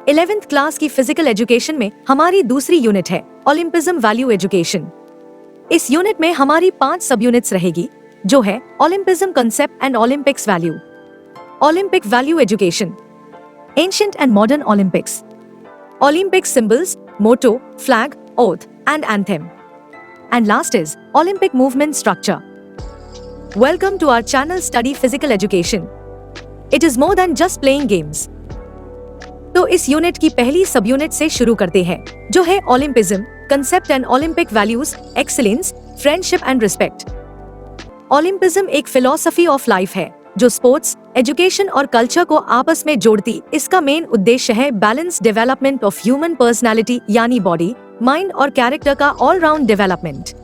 11th class की physical education में हमारी दूसरी यूनिट है ओलंपिज्म वैल्यू एजुकेशन। इस यूनिट में हमारी 5 सब यूनिट्स रहेगी, जो है Olympism concept and Olympics value, Olympic value education, ancient and modern Olympics, Olympic symbols, motto, flag, oath and anthem, and last is Olympic movement structure. Welcome to our channel study physical education. It is more than just playing games. तो इस unit की पहली सब unit से शुरू करते हैं, जो है Olympism concept and Olympic values, excellence, friendship and respect. Olympism एक फिलॉसफी ऑफ लाइफ है जो स्पोर्ट्स, एजुकेशन और कल्चर को आपस में जोड़ती। इसका मेन उद्देश्य है balance development of human personality, यानी बॉडी, माइंड और कैरेक्टर का ऑल राउंड डेवलपमेंट।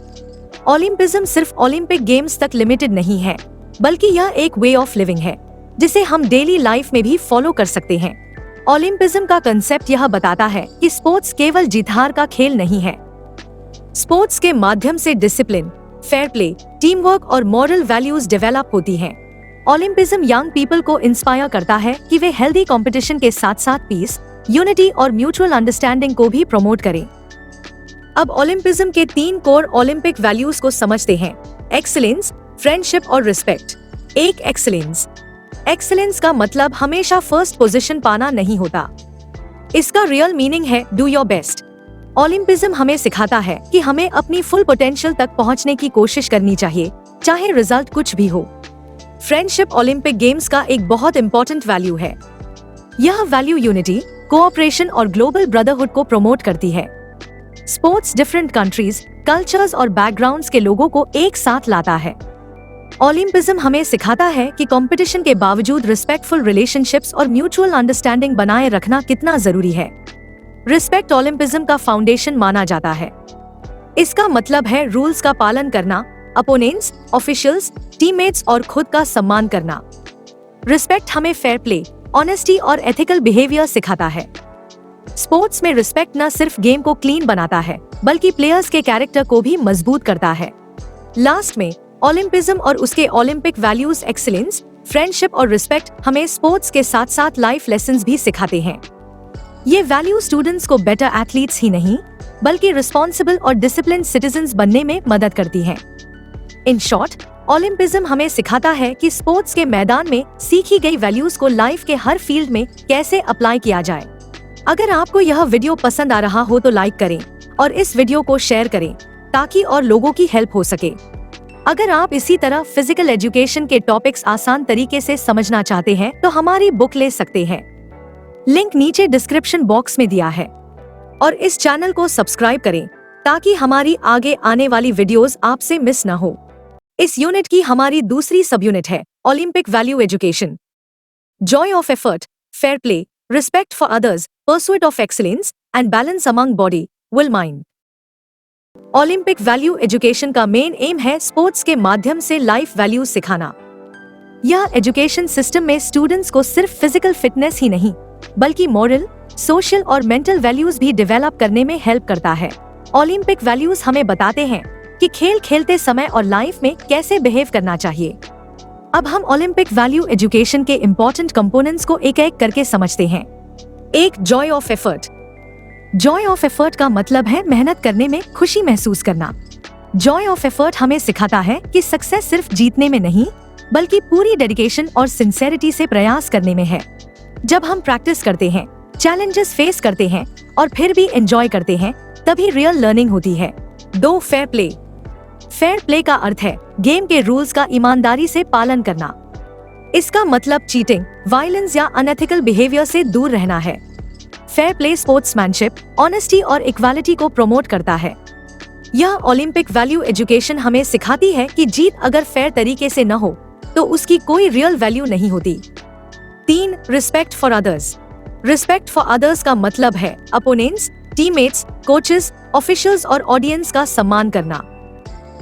ओलंपिज्म सिर्फ ओलंपिक गेम्स तक लिमिटेड नहीं है, बल्कि यह एक वे ऑफ लिविंग है जिसे हम डेली लाइफ में भी फॉलो कर सकते हैं। ओलंपिज्म का कंसेप्ट यह बताता है कि स्पोर्ट्स केवल जीत हार का खेल नहीं है। स्पोर्ट्स के माध्यम से discipline, fair play, team work और मॉरल वैल्यूज डेवलप होती हैं। ओलंपिज्म यंग पीपल को इंस्पायर करता है कि वे हेल्दी कंपटीशन के साथ साथ पीस, यूनिटी और म्यूचुअल अंडरस्टैंडिंग को भी प्रमोट करें। अब ओलंपिज्म के 3 कोर ओलंपिक वैल्यूज को समझते हैं: एक्सीलेंस, फ्रेंडशिप और रिस्पेक्ट। एक एक्सीलेंस। एक्सीलेंस का मतलब हमेशा फर्स्ट पोजीशन पाना नहीं होता। इसका रियल मीनिंग है डू योर बेस्ट। ओलंपिज्म हमें सिखाता है कि हमें अपनी फुल पोटेंशियल तक पहुंचने की कोशिश करनी चाहिए, चाहे रिजल्ट कुछ भी हो। फ्रेंडशिप ओलंपिक गेम्स का एक बहुत इंपॉर्टेंट वैल्यू है। यह वैल्यू यूनिटी, कोऑपरेशन और ग्लोबल ब्रदरहुड को प्रमोट करती है। स्पोर्ट्स डिफरेंट कंट्रीज, कल्चर्स और बैकग्राउंड्स के लोगों को एक साथ लाता है। ओलंपिज्म हमें सिखाता है कि कंपटीशन के बावजूद रिस्पेक्टफुल रिलेशनशिप्स और म्यूचुअल अंडरस्टैंडिंग बनाए रखना कितना जरूरी है। रिस्पेक्ट ओलंपिज्म का फाउंडेशन माना जाता है। इसका मतलब है रूल्स का पालन करना, अपोनेंट्स, ऑफिशियल्स, टीममेट्स और खुद का सम्मान करना। रिस्पेक्ट हमें फेयर प्ले, ऑनेस्टी और एथिकल बिहेवियर सिखाता है। स्पोर्ट्स में रिस्पेक्ट न सिर्फ गेम को क्लीन बनाता है, बल्कि प्लेयर्स के कैरेक्टर को भी मजबूत करता है। लास्ट में ओलंपिज्म और उसके ओलंपिक वैल्यूज एक्सीलेंस, फ्रेंडशिप और रिस्पेक्ट हमें स्पोर्ट्स के साथ साथ लाइफ लेसन्स भी सिखाते हैं। ये वैल्यू स्टूडेंट्स को बेटर एथलीट्स ही नहीं, बल्कि रिस्पॉन्सिबल और डिसिप्लिन सिटीजन्स बनने में मदद करती हैं। इन शॉर्ट, ओलंपिज्म हमें सिखाता है कि स्पोर्ट्स के मैदान में सीखी गई वैल्यूज को लाइफ के हर फील्ड में कैसे अप्लाई किया जाए। अगर आपको यह वीडियो पसंद आ रहा हो तो लाइक करें और इस वीडियो को शेयर करें ताकि और लोगों की हेल्प हो सके। अगर आप इसी तरह फिजिकल एजुकेशन के टॉपिक्स आसान तरीके से समझना चाहते हैं तो हमारी बुक ले सकते हैं। लिंक नीचे डिस्क्रिप्शन बॉक्स में दिया है। और इस चैनल को सब्सक्राइब करें ताकि हमारी आगे आने वाली वीडियोस आपसे मिस न हो। इस यूनिट की हमारी दूसरी सब यूनिट है Olympic value education. Joy of effort, fair play, respect for others, pursuit of excellence and balance among body, will, mind. Olympic value education का मेन एम है स्पोर्ट्स के माध्यम से लाइफ वैल्यूज सिखाना। यह एजुकेशन सिस्टम में students को सिर्फ फिजिकल फिटनेस ही नहीं, बल्कि मॉरल, सोशल और मेंटल वैल्यूज भी डेवलप करने में हेल्प करता है। ओलंपिक वैल्यूज हमें बताते हैं कि खेल खेलते समय और लाइफ में कैसे बिहेव करना चाहिए। अब हम ओलंपिक वैल्यू एजुकेशन के इम्पोर्टेंट कंपोनेंट्स को एक एक करके समझते हैं। एक, Joy of effort. Joy of effort का मतलब है मेहनत करने में खुशी महसूस करना। जॉय ऑफ एफर्ट हमें सिखाता है कि सक्सेस सिर्फ जीतने में नहीं, बल्कि पूरी डेडिकेशन और सिंसेरिटी से प्रयास करने में है। जब हम प्रैक्टिस करते हैं, चैलेंजेस फेस करते हैं और फिर भी एंजॉय करते हैं, तभी रियल लर्निंग होती है। 2, फेयर प्ले। फेयर प्ले का अर्थ है गेम के रूल्स का ईमानदारी से पालन करना। इसका मतलब चीटिंग, वायलेंस या अनएथिकल बिहेवियर से दूर रहना है। फेयर प्ले स्पोर्ट्समैनशिप, ऑनेस्टी और इक्वालिटी को प्रमोट करता है। यह ओलंपिक वैल्यू एजुकेशन हमें सिखाती है कि जीत अगर फेयर तरीके से न हो तो उसकी कोई रियल वैल्यू नहीं होती। 3, respect for others. Respect for others का मतलब है अपोनेंट्स, टीममेट्स, कोचेस, ऑफिशियल्स और ऑडियंस का सम्मान करना।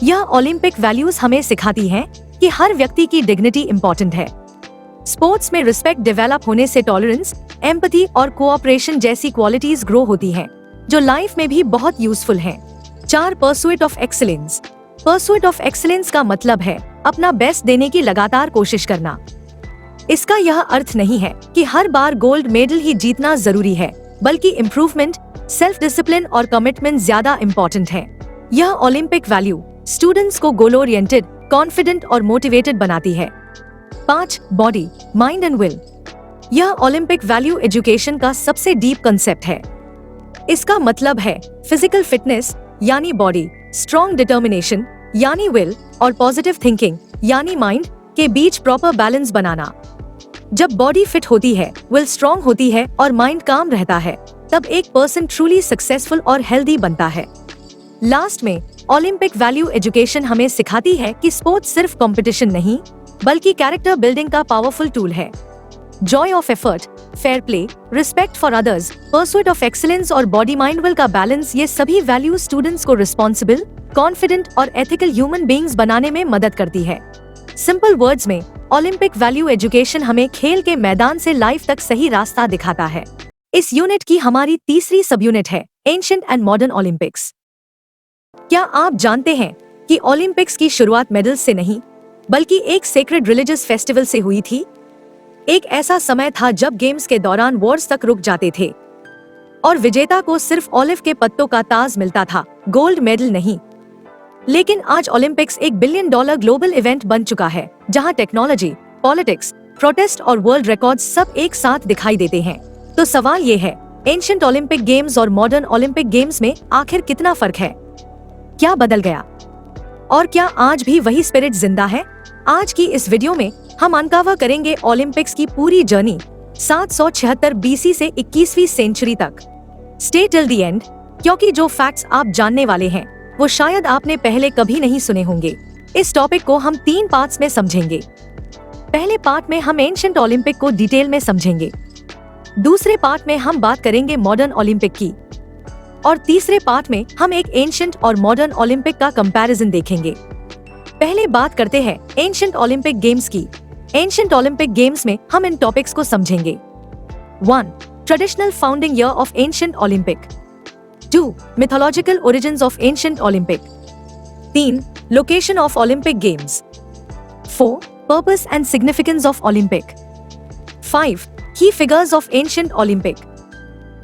यह ओलंपिक वैल्यूज हमें सिखाती हैं कि हर व्यक्ति की डिग्निटी इम्पोर्टेंट है। स्पोर्ट्स में रिस्पेक्ट डेवलप होने से टॉलरेंस, एम्पैथी और कोऑपरेशन जैसी क्वालिटीज ग्रो होती हैं, जो लाइफ में भी बहुत यूजफुल हैं। 4, pursuit of excellence. Pursuit of excellence का मतलब है अपना बेस्ट देने की लगातार कोशिश करना। इसका यह अर्थ नहीं है कि हर बार गोल्ड मेडल ही जीतना जरूरी है, बल्कि इम्प्रूवमेंट, सेल्फ डिसिप्लिन और कमिटमेंट ज्यादा इम्पोर्टेंट है। यह ओलंपिक वैल्यू स्टूडेंट्स को गोल ओरिएंटेड, कॉन्फिडेंट और मोटिवेटेड बनाती है। 5. Body, mind and will. यह ओलंपिक वैल्यू एजुकेशन का सबसे डीप कंसेप्ट है। इसका मतलब है फिजिकल फिटनेस यानी बॉडी, स्ट्रॉन्ग डिटर्मिनेशन यानी विल और पॉजिटिव थिंकिंग यानी माइंड के बीच प्रॉपर बैलेंस बनाना। जब बॉडी फिट होती है, विल स्ट्रॉन्ग होती है और माइंड काम रहता है, तब एक पर्सन ट्रूली सक्सेसफुल और हेल्दी बनता है। लास्ट में ओलंपिक वैल्यू एजुकेशन हमें सिखाती है कि स्पोर्ट्स सिर्फ कंपटीशन नहीं, बल्कि कैरेक्टर बिल्डिंग का पावरफुल टूल है। Joy of effort, fair play, respect for others, pursuit of excellence और बॉडी माइंड विल का बैलेंस, ये सभी वैल्यू स्टूडेंट्स को रिस्पॉन्सिबल, कॉन्फिडेंट और एथिकल ह्यूमन बीइंग्स बनाने में मदद करती है। सिंपल वर्ड्स में ओलंपिक वैल्यू एजुकेशन हमें खेल के मैदान से लाइफ तक सही रास्ता दिखाता है। इस यूनिट की हमारी तीसरी सब यूनिट है एंशिएंट एंड मॉडर्न ओलंपिक्स। क्या आप जानते हैं कि ओलंपिक्स की शुरुआत मेडल्स से नहीं, बल्कि एक सेक्रेड रिलीजियस फेस्टिवल से हुई थी? एक ऐसा समय था जब गेम्स के दौरान वॉर्स तक रुक जाते थे और विजेता को सिर्फ ऑलिव के पत्तों का ताज मिलता था, गोल्ड मेडल नहीं। लेकिन आज ओलंपिक्स $1 बिलियन ग्लोबल इवेंट बन चुका है, जहां टेक्नोलॉजी, पॉलिटिक्स, प्रोटेस्ट और वर्ल्ड रिकॉर्ड्स सब एक साथ दिखाई देते हैं। तो सवाल ये है, एंशिएंट ओलंपिक गेम्स और मॉडर्न ओलंपिक गेम्स में आखिर कितना फर्क है? क्या बदल गया? और क्या आज भी वही स्पिरिट जिंदा है? आज की इस वीडियो में हम अनकवर करेंगे ओलंपिक्स की पूरी जर्नी 776 BC से 21वीं सेंचुरी तक। स्टे टिल द एंड, क्योंकि जो फैक्ट्स आप जानने वाले हैं वो शायद आपने पहले कभी नहीं सुने होंगे। इस टॉपिक को हम 3 पार्ट्स में समझेंगे। पहले पार्ट में हम एंशिएंट ओलंपिक को डिटेल में समझेंगे, दूसरे पार्ट में हम बात करेंगे मॉडर्न ओलंपिक की, और तीसरे पार्ट में हम एक एंशिएंट और मॉडर्न ओलंपिक का कंपैरिजन देखेंगे। पहले बात करते हैं एंशिएंट ओलंपिक गेम्स की। एंशिएंट ओलंपिक गेम्स में हम इन टॉपिक्स को समझेंगे। 1. Traditional founding year of ancient Olympic. 2. mythological origins of ancient Olympic. 3. Location of Olympic Games. 4. Purpose and significance of Olympic. 5. Key figures of ancient Olympic.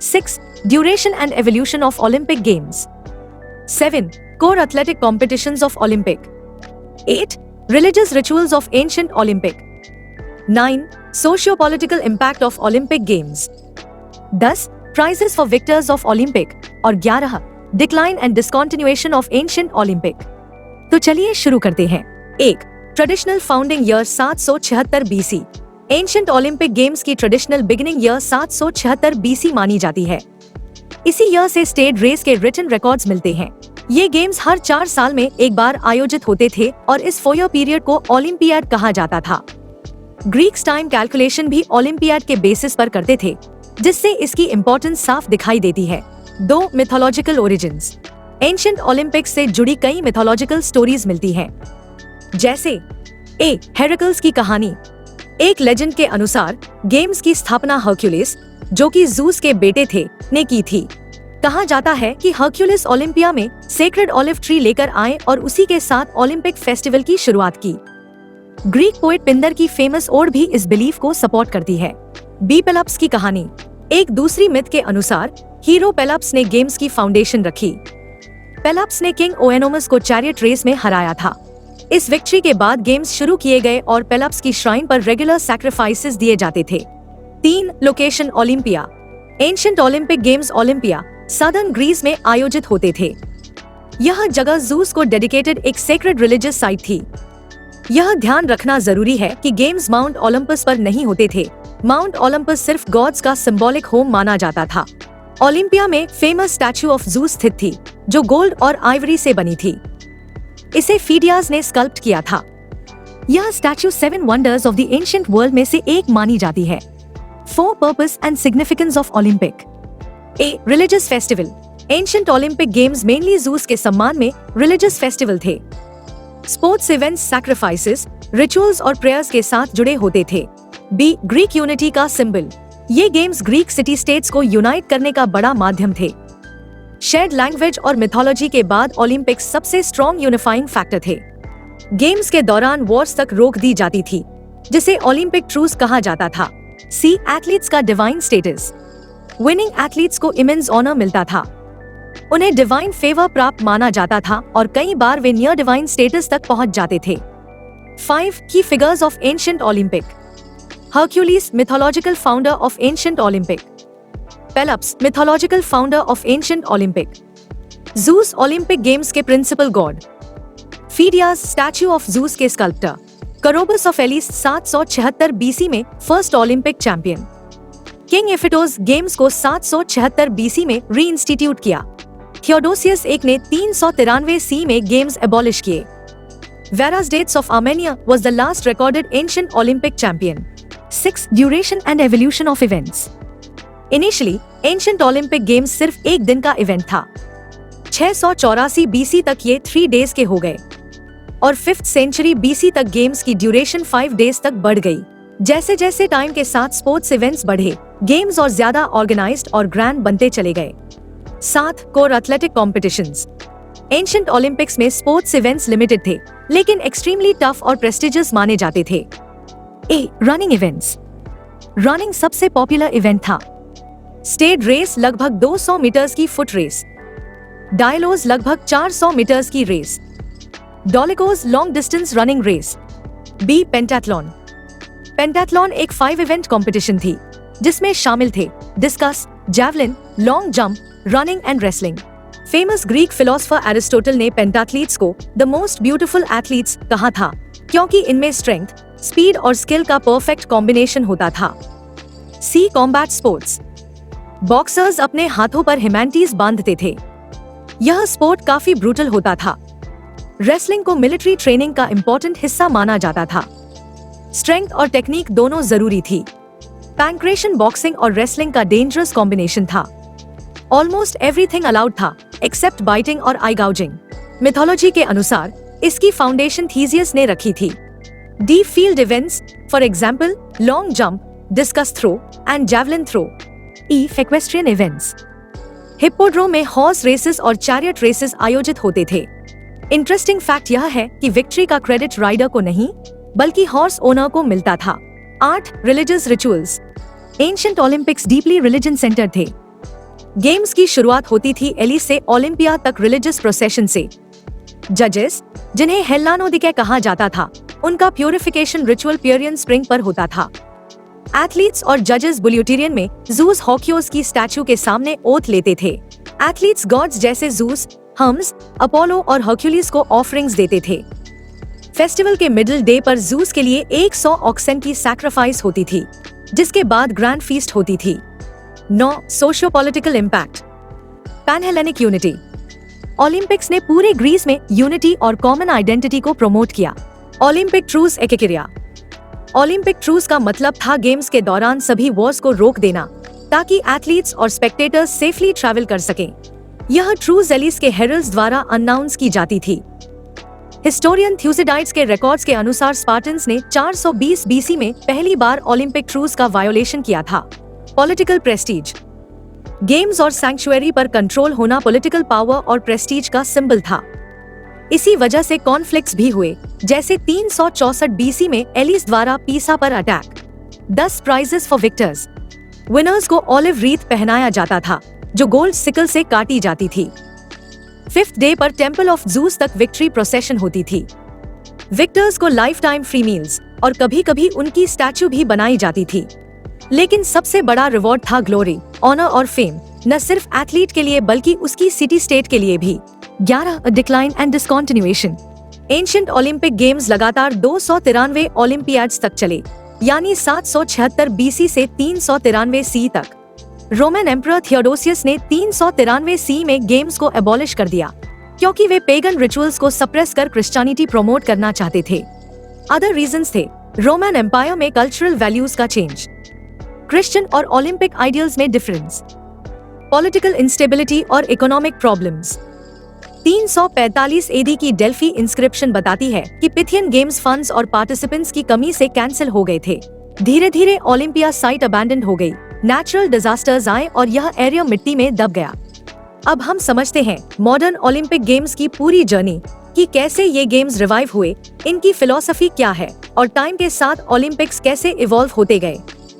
6. Duration and evolution of Olympic Games. 7. Core athletic competitions of Olympic. 8. Religious rituals of ancient Olympic. 9. Socio-political impact of Olympic Games. 10. Prizes for victors of Olympic. और 11. Decline and discontinuation of ancient Olympic. तो चलिए शुरू करते हैं। 1. Traditional founding year 776 BC। Ancient Olympic games की traditional beginning year 776 BC मानी जाती है। इसी ईयर से स्टेट रेस के रिटन रिकॉर्ड्स मिलते हैं। ये गेम्स हर 4 साल में एक बार आयोजित होते थे और इस 4 ईयर पीरियड को ओलंपियाड कहा जाता था। ग्रीक्स टाइम कैलकुलेशन भी ओलंपियाड के बेसिस पर करते थे, जिससे इसकी इम्पोर्टेंस साफ दिखाई देती है। 2. Mythological origins. एंशिएंट ओलंपिक्स से जुड़ी कई मिथोलॉजिकल स्टोरीज मिलती हैं, जैसे ए. हेराक्लिस की कहानी। एक लेजेंड के अनुसार गेम्स की स्थापना हरक्यूलिस, जो कि ज़ूस के बेटे थे, ने की थी। कहा जाता है कि हरक्यूलिस ओलंपिया में सेक्रेड ऑलिव ट्री लेकर आए और उसी के साथ ओलंपिक फेस्टिवल की शुरुआत की। ग्रीक पोएट पिंदर की फेमस ओड भी इस बिलीफ को सपोर्ट करती है। बी. पेलप्स की कहानी। एक दूसरी मिथ के अनुसार हीरो पेलप्स ने गेम्स की फाउंडेशन रखी। पेलप्स ने किंग ओएनोमस को चैरियट रेस में हराया था। इस विक्ट्री के बाद गेम्स शुरू किए गए और पेलप्स की श्राइन पर रेगुलर सैक्रिफाइसेस दिए जाते थे। 3. Location Olympia. Ancient Olympic games Olympia, southern Greece में आयोजित होते थे। यह जगह ज़ूस को डेडिकेटेड एक सेक्रेड रिलीजियस साइट थी। यह ध्यान रखना जरूरी है कि गेम्स माउंट ओलंपस पर नहीं होते थे। माउंट ओलंपस सिर्फ गॉड्स का सिंबॉलिक होम माना जाता था। ओलंपिया में फेमस स्टैचू ऑफ ज़ूस स्थित थी, जो गोल्ड और आइवरी से बनी थी। इसे फीडियास ने स्कल्प्ट किया था। यह statue 7 wonders of the ancient world में से एक मानी जाती है। 4. Purpose and significance of Olympic. A. Religious festival. Ancient Olympic games mainly Zeus के सम्मान में रिलीजियस फेस्टिवल थे। स्पोर्ट्स इवेंट्स सैक्रिफाइसेस, रिचुअल्स और प्रेयर्स के साथ जुड़े होते थे। बी. ग्रीक यूनिटी का सिंबल। ये गेम्स ग्रीक सिटी स्टेट्स को यूनाइट करने का बड़ा माध्यम थे। शेयर्ड लैंग्वेज और मिथोलॉजी के बाद ओलंपिक्स सबसे स्ट्रॉन्ग यूनिफाइंग फैक्टर थे। गेम्स के दौरान वॉर्स तक रोक दी जाती थी, जिसे ओलंपिक ट्रूस कहा जाता था। सी. एथलीट्स का डिवाइन स्टेटस। विनिंग एथलीट्स को इमेंस ऑनर मिलता था। उन्हें डिवाइन फेवर प्राप्त माना जाता था और कई बार वे नियर डिवाइन स्टेटस तक पहुंच जाते थे। 5 की figures of ancient Olympic. Hercules, mythological founder of ancient Olympic. Pelops, mythological founder of ancient Olympic. Zeus, Olympic Games के principal god. Phidias, statue of Zeus के sculptor. Coroebus of Elis 776 BC में first Olympic champion. King Ephitos Games को 776 BC में reinstitute किया। Theodosius एक ने 393 C में Games abolish किए। Verastates of Armenia was the last recorded ancient Olympic champion. 6. Duration and evolution of events. Initially, ancient Olympic Games सिर्फ एक दिन का इवेंट था। 684 BC तक ये 3 days के हो गए और 5th century BC तक गेम्स की ड्यूरेशन 5 days तक बढ़ गई। जैसे जैसे टाइम के साथ स्पोर्ट्स इवेंट्स बढ़े, गेम्स और ज्यादा ऑर्गेनाइज्ड और ग्रैंड बनते चले गए। 7. Core athletic competitions. Ancient Olympics में स्पोर्ट्स इवेंट्स लिमिटेड थे, लेकिन एक्सट्रीमली टफ और प्रेस्टिजियस माने जाते थे। ए. Running events. रनिंग सबसे पॉपुलर इवेंट था। स्टेड रेस लगभग 200 मीटर्स की फुट रेस। डायलोज लगभग 400 मीटर्स की race. Dolichos long distance running race. B. Pentathlon. Pentathlon एक 5 इवेंट कॉम्पिटिशन थी जिसमें शामिल थे discus, javelin, long jump, running and wrestling. Famous Greek philosopher Aristotle ने पेंटाथलीट्स को द मोस्ट ब्यूटीफुल एथलीट्स कहा था क्योंकि इनमें स्ट्रेंथ, स्पीड और स्किल का परफेक्ट कॉम्बिनेशन होता था। सी. Combat sports. बॉक्सर्स अपने हाथों पर हिमैंटीज बांधते थे। यह स्पोर्ट काफी ब्रूटल होता था। रेसलिंग को मिलिट्री ट्रेनिंग का इम्पोर्टेंट हिस्सा माना जाता था। स्ट्रेंथ और टेक्निक दोनों जरूरी थी। पैंक्रेशन बॉक्सिंग और रेसलिंग का डेंजरस कॉम्बिनेशन था। ऑलमोस्ट एवरीथिंग अलाउड था एक्सेप्ट बाइटिंग और आई गाउजिंग। मिथोलॉजी के अनुसार इसकी फाउंडेशन थीसियस ने रखी थी। D. Field events, for example long jump, discus throw and javelin throw. E. Equestrian events. Hippodrome में हॉर्स रेसेस और चैरियट रेसेस आयोजित होते थे। इंटरेस्टिंग फैक्ट यह है कि विक्ट्री का क्रेडिट राइडर को नहीं बल्कि हॉर्स ओनर को मिलता था। 8. Religious rituals. Ancient Olympics deeply religion centre थे। गेम्स की शुरुआत होती थी एलिस से ओलंपिया तक रिलीजियस प्रोसेशन से। जजेस, जिन्हें हेल्लानोदिके कहा जाता था, उनका प्यूरिफिकेशन रिचुअल पियरियन स्प्रिंग पर होता था। एथलीट्स और जजेस बुल्यूटेरियन में जूस हॉक्योस की स्टैचू के सामने ओथ लेते थे। एथलीट्स गॉड्स जैसे जूस, हम्स, अपोलो और हर्क्यूलिस को ऑफरिंग्स देते थे। फेस्टिवल के मिडिल डे पर जूस के लिए 100 ऑक्सन की सैक्रिफाइस होती थी, जिसके बाद ग्रैंड फीस्ट होती थी। 9. Socio political impact. Panhellenic unity. Olympics ने पूरे ग्रीस में यूनिटी और कॉमन आइडेंटिटी को प्रमोट किया। Olympic truce ekecheiria. Olympic truce का मतलब था गेम्स के दौरान सभी वॉर्स को रोक देना ताकि एथलीट्स और स्पेक्टेटर्स सेफली ट्रैवल कर सकें। यह ट्रूस एलिस के हेरल्ड्स द्वारा अनाउंस की जाती थी। हिस्टोरियन थ्यूसिडाइड्स के रिकॉर्ड्स के अनुसार स्पार्टन्स ने 420 BC में पहली बार ओलंपिक ट्रूस का वायोलेशन किया था। Political Prestige. गेम्स और सैंक्चुअरी पर कंट्रोल होना पॉलिटिकल पावर और प्रेस्टीज का सिंबल था। इसी वजह से कॉन्फ्लिक्ट्स भी हुए, जैसे 364 BC में एलिस द्वारा पीसा पर attack. 10 prizes for victors. Winners को ऑलिव रीथ पहनाया जाता था जो गोल्ड सिकल से काटी जाती थी। 5th डे पर टेम्पल ऑफ जूस तक विक्ट्री प्रोसेशन होती थी। विक्टर्स को लाइफ टाइम फ्री मील्स और कभी कभी उनकी स्टैचू भी बनाई जाती थी। लेकिन सबसे बड़ा रिवॉर्ड था ग्लोरी, ऑनर और फेम, न सिर्फ एथलीट के लिए बल्कि उसकी सिटी स्टेट के लिए भी। 11. Decline and discontinuation. Ancient Olympic games लगातार 293 ओलंपियाड्स तक चले, यानी 776 BC से 393 C तक। रोमन एम्परर थियोडोसियस ने 393 C में गेम्स को एबॉलिश कर दिया क्योंकि वे पेगन रिचुअल्स को सप्रेस कर क्रिश्चियनिटी प्रमोट करना चाहते थे। अदर रीजंस थे रोमन एम्पायर में कल्चरल वैल्यूज का चेंज, क्रिश्चियन और ओलंपिक आइडियल्स में डिफरेंस, पॉलिटिकल इंस्टेबिलिटी और इकोनॉमिक प्रॉब्लम्स। 345 AD की डेल्फी इंस्क्रिप्शन बताती है कि पिथियन गेम्स फंड्स और पार्टिसिपेंट्स की कमी से कैंसिल हो गए थे। धीरे धीरे ओलंपिया साइट अबैंडन हो गई, नेचुरल डिजास्टर्स आए और यह एरिया मिट्टी में दब गया। अब हम समझते हैं मॉडर्न ओलंपिक गेम्स की पूरी जर्नी कि कैसे ये गेम्स रिवाइव हुए, इनकी फिलॉसफी क्या है और टाइम के साथ ओलंपिक्स कैसे इवॉल्व होते गए।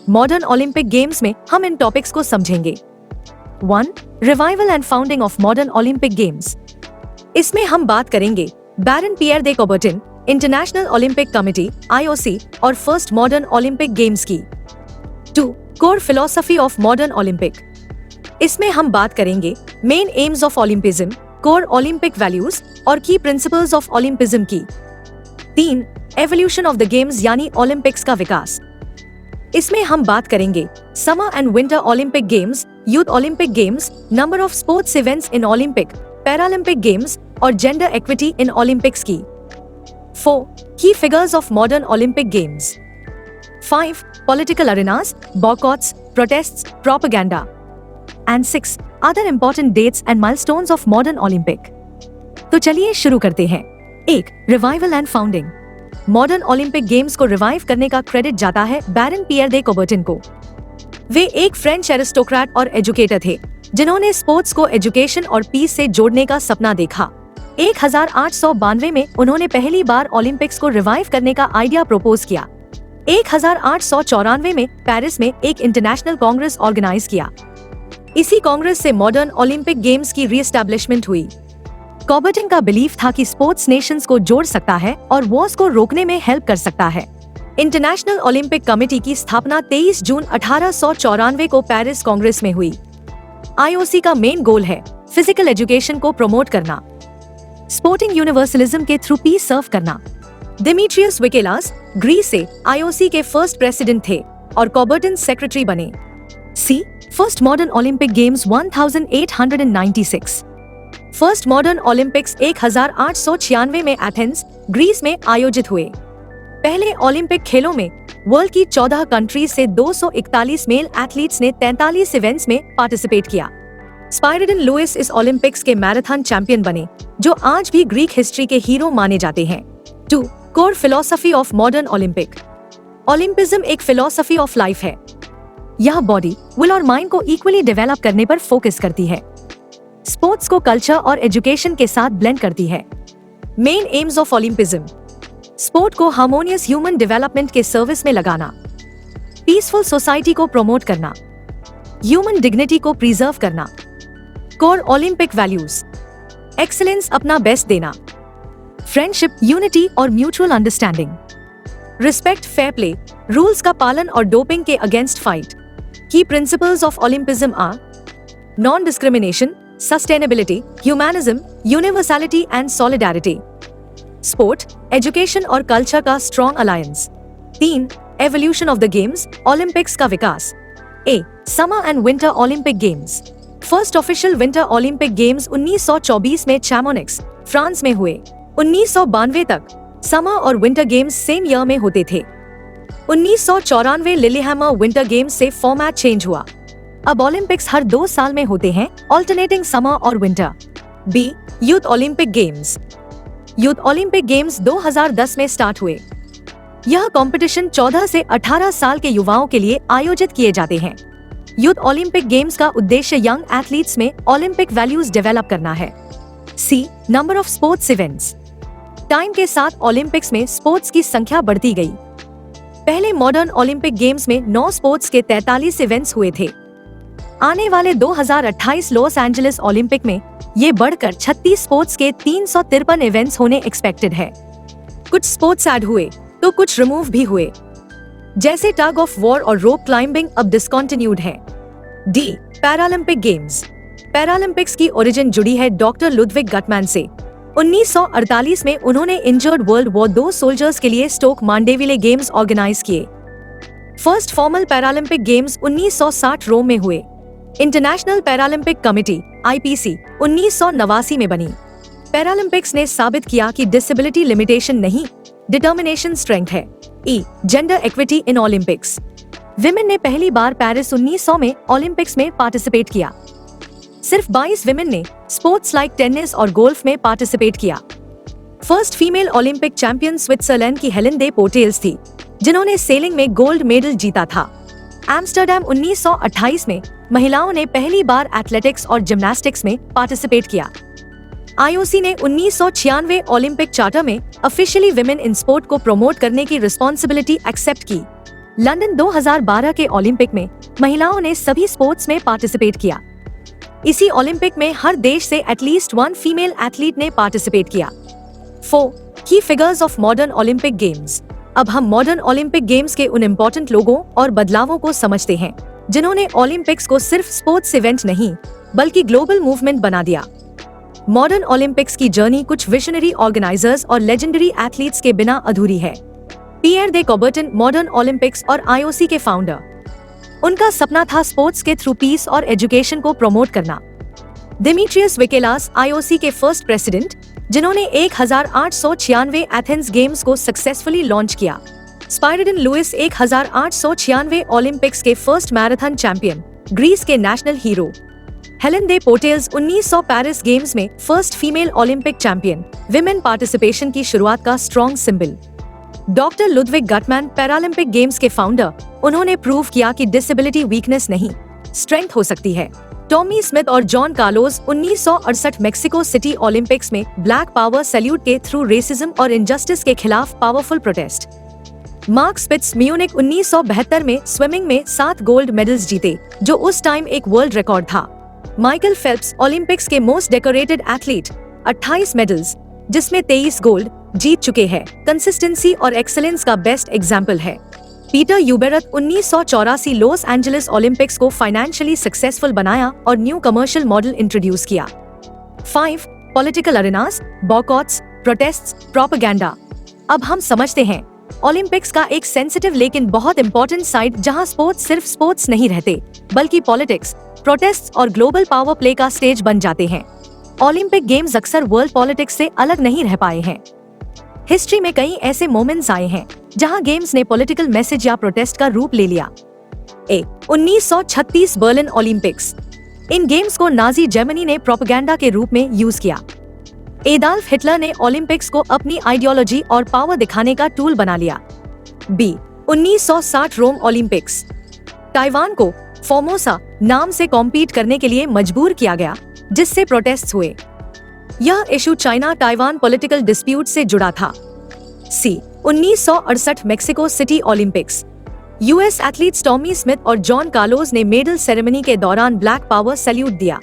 मॉडर्न ओलंपिक गेम्स में हम इन टॉपिक्स को समझेंगे। 1. Revival and founding of modern Olympic games. इसमें हम बात करेंगे Baron Pierre de Coubertin, International Olympic Committee (IOC) और फर्स्ट मॉडर्न ओलंपिक गेम्स की। 2. Core philosophy of modern Olympic. इसमें हम बात करेंगे main aims of Olympism, core Olympic values और की प्रिंसिपल्स ऑफ ओलंपिज्म की। 3. एवोल्यूशन ऑफ द गेम्स यानी Olympics का विकास। इसमें हम बात करेंगे summer and winter Olympic games, youth Olympic games, number of sports events in Olympic, Paralympic games और जेंडर इक्विटी इन ओलंपिक्स की। 4. Key figures of modern Olympic games. 5. Political arenas, boycotts, protests, propaganda. And 6. Other important dates and milestones of modern Olympic. तो चलिए शुरू करते हैं। 1. Revival and founding. Modern Olympic games को revive करने का credit जाता है बैरन पियर दे कूबर्टिन को। वे एक फ्रेंच एरिस्टोक्रेट और एजुकेटर थे जिन्होंने स्पोर्ट्स को एजुकेशन और पीस से जोड़ने का सपना देखा। 1892 में उन्होंने पहली बार ओलंपिक्स को रिवाइव करने का आइडिया प्रपोज किया। 1894 में पेरिस में एक इंटरनेशनल कांग्रेस ऑर्गेनाइज किया। इसी कांग्रेस से मॉडर्न ओलंपिक गेम्स की रीएस्टैब्लिशमेंट हुई। कूबर्टिन का बिलीफ था कि स्पोर्ट्स नेशंस को जोड़ सकता है और वॉर्स को रोकने में हेल्प कर सकता है। इंटरनेशनल ओलंपिक कमेटी की स्थापना 23 जून 1894 को पेरिस कांग्रेस में हुई। IOC का मेन गोल है फिजिकल एजुकेशन को प्रमोट करना, स्पोर्टिंग यूनिवर्सलिज्म के थ्रू पीस सर्व करना। डिमिट्रियस विकेलास ग्रीस से IOC के फर्स्ट प्रेसिडेंट थे और कूबर्टिन सेक्रेटरी बने। C. First modern Olympic games 1896। First modern Olympics 1896 में एथेंस, ग्रीस में आयोजित हुए। पहले ओलंपिक खेलों में वर्ल्ड की 14 कंट्रीज से 241 मेल एथलीट्स ने 43 इवेंट्स में पार्टिसिपेट किया। स्पाइरिडन लुइस इस ओलंपिक्स के मैराथन चैंपियन बने, जो आज भी ग्रीक हिस्ट्री के हीरो माने जाते हैं। 2. Core philosophy of modern Olympic. Olympism एक फिलॉसफी ऑफ लाइफ है। यह बॉडी, विल और माइंड को इक्वली डेवलप करने पर फोकस करती है। स्पोर्ट्स को कल्चर और एजुकेशन के साथ ब्लेंड करती है। Main aims of Olympism: sport को हार्मोनियस ह्यूमन डेवलपमेंट के सर्विस में लगाना, पीसफुल सोसाइटी को प्रमोट करना, ह्यूमन डिग्निटी को प्रिजर्व करना। कोर ओलंपिक वैल्यूज: एक्सीलेंस, अपना बेस्ट देना, फ्रेंडशिप, यूनिटी और mutual understanding, respect, fair play, rules का पालन और डोपिंग के against fight. Key principles of Olympism are non discrimination, sustainability, humanism, universality and solidarity. Sport, education और culture का strong alliance. 3. Evolution of the games, Olympics का विकास। A. Summer and winter Olympic games. First official winter Olympic games 1924 में चैमोनिक्स, France में हुए। 1992 तक summer और winter games same year में होते थे। 1994 लिलीहैमर विंटर गेम्स से फॉर्मेट चेंज हुआ। अब ओलंपिक्स हर 2 साल में होते हैं, ऑल्टरनेटिंग समर और winter. B. Youth Olympic games. Youth Olympic games 2010 में स्टार्ट हुए। यह कंपटीशन 14 से 18 साल के युवाओं के लिए आयोजित किए जाते हैं। यूथ ओलंपिक गेम्स का उद्देश्य यंग एथलीट्स में ओलंपिक वैल्यूज डेवलप करना है। C. Number of sports events. Time के साथ ओलंपिक्स में स्पोर्ट्स की संख्या बढ़ती गई। पहले मॉडर्न ओलंपिक गेम्स में 9 स्पोर्ट्स के 43 इवेंट्स हुए थे। आने वाले 2028 लॉस एंजलिस ओलंपिक में ये बढ़कर 36 स्पोर्ट्स के 353 इवेंट्स होने एक्सपेक्टेड है। कुछ स्पोर्ट्स ऐड हुए तो कुछ रिमूव भी हुए, जैसे टग ऑफ वॉर और रोप क्लाइंबिंग अब डिस्कंटिन्यूड है। D. Paralympic games. पैरालंपिक्स की ओरिजिन जुड़ी है डॉक्टर लुडविग गटमैन से। 1948 में उन्होंने इंजर्ड वर्ल्ड वॉर 2 सोल्जर्स के लिए स्टोक मांडेविले गेम्स ऑर्गेनाइज किए। फर्स्ट फॉर्मल पैरालंपिक गेम्स 1960 रोम में हुए। इंटरनेशनल पैरालंपिक कमेटी (IPC) 1989 में बनी। पैरालंपिक्स ने साबित किया कि डिसेबिलिटी लिमिटेशन नहीं, डिटर्मिनेशन स्ट्रेंथ है। E. Gender equity in Olympics. Women ने पहली बार पेरिस 1900 में ओलंपिक्स में पार्टिसिपेट किया। सिर्फ 22 विमेन ने स्पोर्ट्स लाइक टेनिस और गोल्फ में पार्टिसिपेट किया। First female Olympic champion Switzerland की हेलेन दे पोर्टेल्स थी, जिन्होंने सेलिंग में गोल्ड मेडल जीता था। एम्स्टर्डम 1928 में महिलाओं ने पहली बार एथलेटिक्स और जिम्नास्टिक्स में पार्टिसिपेट किया। IOC ने 1996 ओलंपिक चार्टर में ऑफिशियली विमेन इन स्पोर्ट को प्रमोट करने की रिस्पॉन्सिबिलिटी एक्सेप्ट की। लंदन 2012 के ओलंपिक में महिलाओं ने सभी स्पोर्ट्स में पार्टिसिपेट किया। इसी ओलंपिक में हर देश से एटलीस्ट 1 फीमेल एथलीट ने पार्टिसिपेट किया। 4 key figures of modern Olympic games. अब हम मॉडर्न ओलंपिक गेम्स के उन इम्पोर्टेंट लोगों और बदलावों को समझते हैं जिन्होंने ओलंपिक्स को सिर्फ स्पोर्ट्स इवेंट नहीं बल्कि ग्लोबल मूवमेंट बना दिया। मॉडर्न ओलंपिक्स की जर्नी कुछ विजनरी ऑर्गेनाइजर्स और लेजेंडरी एथलीट्स के बिना अधूरी है। पियर दे कॉबर्टन मॉडर्न ओलंपिक्स और आईओसी के फाउंडर। उनका सपना था स्पोर्ट्स के थ्रू पीस और एजुकेशन को प्रमोट करना। दिमित्रियस विकेलास आईओसी के फर्स्ट प्रेसिडेंट, जिन्होंने 1896 एथेंस गेम्स को सक्सेसफुली लॉन्च किया। स्पाइरिडन लुइस 1896 ओलंपिक्स के फर्स्ट मैराथन चैंपियन, ग्रीस के नेशनल हीरो। हेलेन दे पोर्टेल्स 1900 पेरिस गेम्स में first female Olympic champion, women participation की शुरुआत का strong symbol. Doctor Ludwig Guttmann Paralympic games के फाउंडर, उन्होंने प्रूव किया कि डिसेबिलिटी वीकनेस नहीं स्ट्रेंथ हो सकती है। टॉमी स्मिथ और John Carlos 1968 Mexico City Olympics में ब्लैक पावर सैल्यूट के थ्रू रेसिज्म और इनजस्टिस के खिलाफ powerful protest. Mark Spitz Munich 1972 में स्विमिंग में 7 गोल्ड मेडल्स जीते, जो उस टाइम एक वर्ल्ड रिकॉर्ड था। माइकल फेल्प्स ओलंपिक्स के मोस्ट डेकोरेटेड एथलीट, 28 मेडल्स जिसमें 23 गोल्ड जीत चुके हैं, कंसिस्टेंसी और एक्सेलेंस का बेस्ट एग्जाम्पल है। पीटर यूबेरथ 1984 लॉस एंजलिस ओलंपिक्स को फाइनेंशियली सक्सेसफुल बनाया और न्यू कमर्शियल मॉडल इंट्रोड्यूस किया। 5 political arenas, boycotts, protests, propaganda. अब हम समझते हैं ओलंपिक्स का एक सेंसिटिव लेकिन बहुत इंपॉर्टेंट साइड जहां स्पोर्ट्स सिर्फ स्पोर्ट्स नहीं रहते बल्कि पॉलिटिक्स, प्रोटेस्ट्स और ग्लोबल पावर प्ले का स्टेज बन जाते हैं। ओलंपिक गेम्स अक्सर वर्ल्ड पॉलिटिक्स से अलग नहीं रह पाए हैं। हिस्ट्री में कई ऐसे मोमेंट्स आए हैं जहां गेम्स ने पॉलिटिकल मैसेज या प्रोटेस्ट का रूप ले लिया। 1936 बर्लिन ओलंपिक्स। इन गेम्स को नाजी जर्मनी ने प्रोपेगेंडा के रूप में यूज किया। एडॉल्फ हिटलर ने ओलंपिक्स को अपनी आइडियोलॉजी और पावर दिखाने का टूल बना लिया। 1960 रोम ओलंपिक्स। ताइवान को फॉर्मोसा नाम से कॉम्पीट करने के लिए मजबूर किया गया, जिससे प्रोटेस्ट हुए। यह issue China Taiwan political dispute से जुड़ा था। 1968 Mexico City Olympics. US athletes Tommy Smith और जॉन कार्लोस ने मेडल सेरेमनी के दौरान ब्लैक पावर सैल्यूट दिया।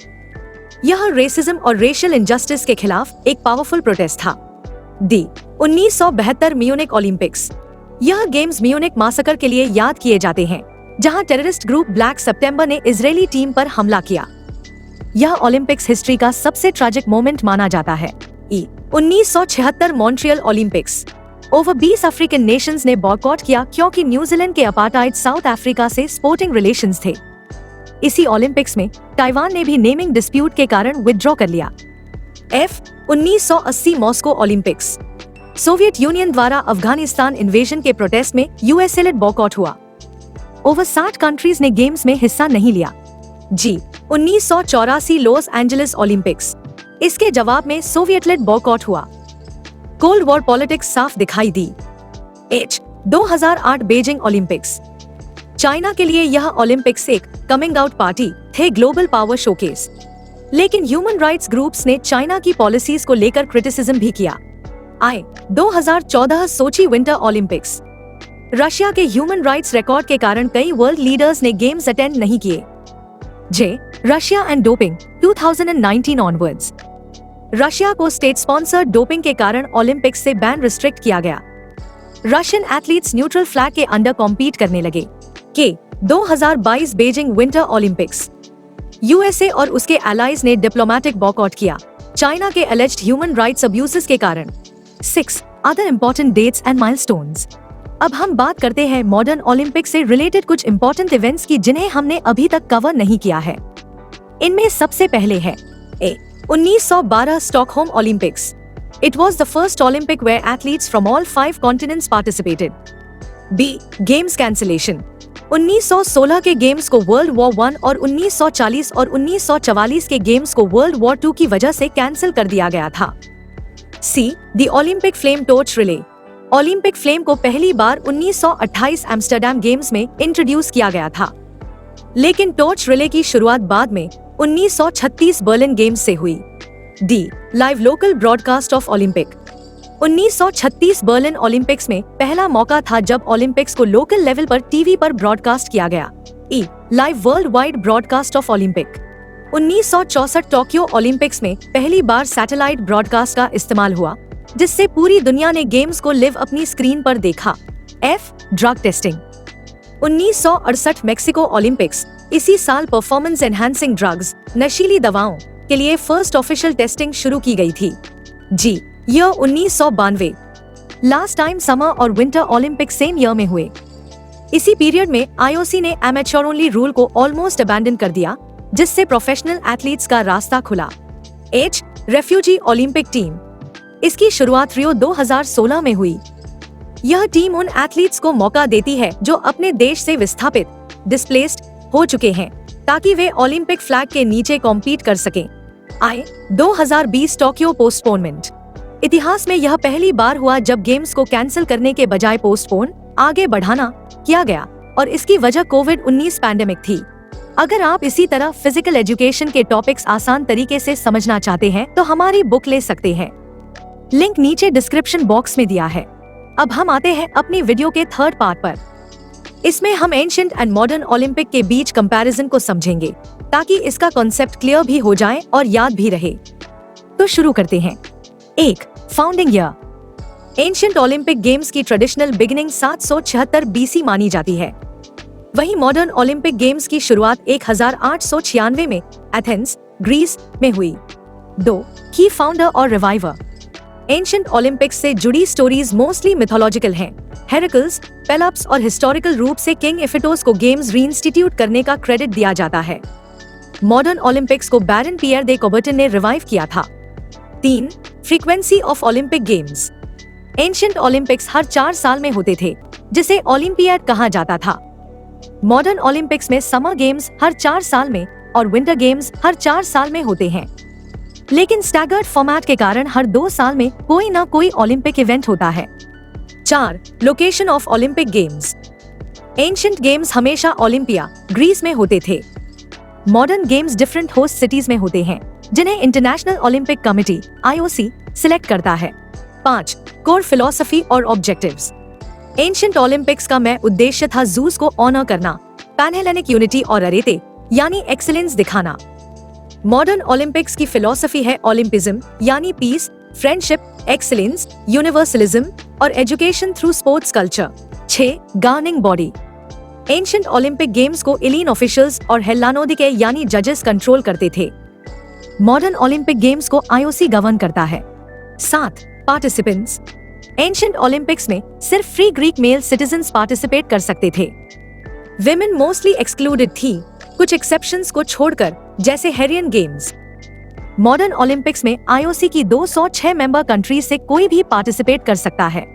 यह रेसिज्म और रेशियल इनजस्टिस के खिलाफ एक पावरफुल प्रोटेस्ट था। 1972 म्यूनिक ओलंपिक्स। यह गेम्स म्यूनिक मासकर के लिए याद किए जाते हैं, जहां टेररिस्ट ग्रुप ब्लैक सितंबर ने इजरायली टीम पर हमला किया। यह ओलंपिक्स हिस्ट्री का सबसे ट्रैजिक मोमेंट माना जाता है। 1976 Montreal Olympics. Over 20 African Nations ने बॉयकॉट किया क्योंकि न्यूजीलैंड के अपार्टाइड साउथ अफ्रीका से स्पोर्टिंग रिलेशंस थे। इसी ओलंपिक्स में ताइवान ने भी नेमिंग डिस्प्यूट के कारण विथड्रॉ कर लिया। 1980 मॉस्को ओलंपिक्स। सोवियत यूनियन द्वारा अफगानिस्तान इन्वेजन के प्रोटेस्ट में यूएसए लेड बॉयकॉट हुआ। ओवर 60 कंट्रीज ने गेम्स में हिस्सा नहीं लिया। 1984 लॉस एंजलिस ओलंपिक्स। इसके जवाब में सोवियत लेड बॉयकॉट हुआ। कोल्ड वॉर पॉलिटिक्स साफ दिखाई दी। 2008 बीजिंग ओलंपिक्स। चाइना के लिए यह ओलंपिक्स एक कमिंग आउट पार्टी थे, ग्लोबल पावर शोकेस। लेकिन ह्यूमन राइट्स ग्रुप्स ने चाइना की पॉलिसीज को लेकर क्रिटिसिज्म भी किया। 2014 सोची विंटर ओलंपिक्स। रशिया के ह्यूमन राइट्स रिकॉर्ड के कारण कई वर्ल्ड लीडर्स ने गेम्स अटेंड नहीं किए। Russia and doping 2019 onwards. Russia को स्टेट स्पॉन्सर्ड डोपिंग के कारण ओलंपिक्स से बैन रिस्ट्रिक्ट किया गया। रशियन एथलीट्स न्यूट्रल फ्लैग के अंडर कॉम्पीट करने लगे। 2022 बीजिंग विंटर ओलंपिक्स। यूएसए और उसके एलाइज ने डिप्लोमेटिक बॉयकॉट किया चाइना के एलिज्ड ह्यूमन राइट्स अब्यूजेस के कारण। 6 other important dates and milestones. अब हम बात करते हैं मॉडर्न ओलंपिक से रिलेटेड कुछ इम्पोर्टेंट इवेंट्स की जिन्हें हमने अभी तक कवर नहीं किया है। इनमें सबसे पहले है 1912 Stockholm Olympics. It was the first Olympic where athletes from all 5 continents participated. Games cancellation. 1916 के गेम्स को वर्ल्ड वॉर 1 और 1940 और 1944 के गेम्स को वर्ल्ड वॉर 2 की वजह से कैंसिल कर दिया गया था। The Olympic Flame Torch Relay. Olympic flame को पहली बार 1928 एम्स्टर्डम गेम्स में इंट्रोड्यूस किया गया था, लेकिन टॉर्च रिले की शुरुआत बाद में 1936 बर्लिन गेम्स से हुई। Live local broadcast of Olympic. 1936 Berlin Olympics में पहला मौका था जब ओलंपिक्स को लोकल लेवल पर टीवी पर ब्रॉडकास्ट किया गया। Live world wide broadcast of Olympic. 1964 Tokyo Olympics में पहली बार सैटेलाइट ब्रॉडकास्ट का इस्तेमाल हुआ, जिससे पूरी दुनिया ने गेम्स को लिव अपनी स्क्रीन पर देखा। Drug testing. 1968 Mexico Olympics. इसी साल परफॉर्मेंस एनहांसिंग ड्रग्स, नशीली दवाओं के लिए फर्स्ट ऑफिशियल टेस्टिंग शुरू की गई थी। ईयर 1992। लास्ट टाइम समर और विंटर ओलंपिक सेम ईयर में हुए। इसी पीरियड में आईओसी ने एमेच्योर ओनली रूल को ऑलमोस्ट अबैंडन कर दिया, जिससे प्रोफेशनल एथलीट्स का रास्ता खुला। Refugee Olympic team. इसकी शुरुआत रियो 2016 में हुई। यह टीम उन एथलीट्स को मौका देती है जो अपने देश से विस्थापित, डिस्प्लेस्ड हो चुके हैं, ताकि वे ओलंपिक फ्लैग के नीचे कॉम्पीट कर सकें। 2020 टोक्यो पोस्टपोनमेंट। इतिहास में यह पहली बार हुआ जब गेम्स को कैंसिल करने के बजाय पोस्टपोन, आगे बढ़ाना किया गया, और इसकी वजह कोविड-19 पैंडेमिक थी। अगर आप इसी तरह फिजिकल एजुकेशन के टॉपिक्स आसान तरीके से समझना चाहते हैं तो हमारी बुक ले सकते हैं। लिंक नीचे डिस्क्रिप्शन बॉक्स में दिया है। अब हम आते हैं अपनी वीडियो के थर्ड पार्ट पर। इसमें हम एंशिएंट एंड मॉडर्न ओलंपिक के बीच कंपैरिजन को समझेंगे, ताकि इसका कॉन्सेप्ट क्लियर भी हो जाए और याद भी रहे। तो शुरू करते हैं। 1. Founding year. Ancient Olympic games की ट्रेडिशनल बिगिनिंग 776 बीसी मानी जाती है। वहीं मॉडर्न ओलंपिक गेम्स की शुरुआत 1896 में एथेंस, ग्रीस में हुई। 2. की फाउंडर और रिवाइवर। एंशिएंट ओलंपिक्स से जुड़ी स्टोरीज मोस्टली मिथोलॉजिकल हैं। हेराक्लिस, पेलप्स और हिस्टोरिकल रूप से किंग इफिटोस को गेम्स रीइंस्टीट्यूट करने का क्रेडिट दिया जाता है। मॉडर्न ओलंपिक्स को बैरन पियर दे कौबर्टन ने रिवाइव किया था। 3. Frequency of Olympic games. Ancient Olympics हर 4 साल में होते थे, जिसे ओलंपियाड कहा जाता था। मॉडर्न ओलंपिक्स में समर गेम्स हर 4 साल में और विंटर गेम्स हर 4 साल में होते हैं, लेकिन स्टैगर्ड फॉर्मेट के कारण हर 2 साल में कोई न कोई ओलंपिक इवेंट होता है। 4. Location of Olympic games. Ancient games हमेशा ओलंपिया, ग्रीस में होते थे। Modern games different host cities में होते हैं, जिन्हें international Olympic committee (IOC) select करता है। 5. कोर फिलॉसफी और ऑब्जेक्टिव्स। एंशिएंट ओलंपिक्स का मैं उद्देश्य था ज़ूस को ऑनर करना, पैनहेलेनिक यूनिटी और अरेते यानी एक्सीलेंस दिखाना। मॉडर्न ओलंपिक्स की फिलॉसफी है ओलंपिज्म यानी पीस, फ्रेंडशिप, एक्सीलेंस, यूनिवर्सलिज्म और education through sports culture. 6. Governing body. Ancient Olympic games को एलीन ऑफिशियल्स और हेल्लानोदिके यानी जजेस कंट्रोल करते थे। मॉडर्न ओलंपिक गेम्स को IOC गवर्न करता है। 7. पार्टिसिपेंट्स। एंशिएंट ओलंपिक्स में सिर्फ free Greek male citizens participate कर सकते थे। विमेन मोस्टली एक्सक्लूडेड थी, कुछ एक्सेप्शंस को छोड़कर, जैसे हेरियन गेम्स। मॉडर्न ओलंपिक्स में IOC की 206 मेंबर कंट्रीज से कोई भी पार्टिसिपेट कर सकता है।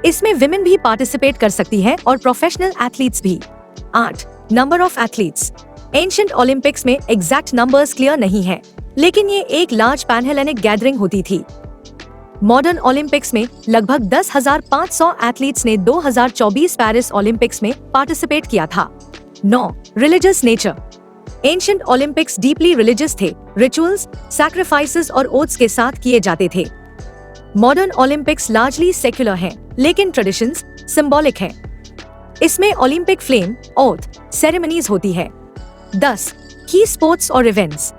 इसमें विमेन भी पार्टिसिपेट कर सकती है और प्रोफेशनल एथलीट्स भी। 8. Number of athletes. Ancient Olympics में एग्जैक्ट नंबर्स क्लियर नहीं है, लेकिन ये एक लार्ज पैनहेलेनिक गैदरिंग होती थी। मॉडर्न ओलंपिक्स में लगभग 10,500 एथलीट्स ने 2024 पेरिस ओलंपिक्स में पार्टिसिपेट किया था। 9. Religious nature. Ancient Olympics deeply religious थे, रिचुअल्स, सैक्रिफाइसेस और ओथ्स के साथ किए जाते थे। मॉडर्न ओलंपिक्स लार्जली सेक्युलर हैं, लेकिन ट्रेडिशंस सिंबॉलिक हैं। इसमें ओलंपिक फ्लेम, ओथ, सेरेमनीज होती है। 10. की स्पोर्ट्स और इवेंट्स।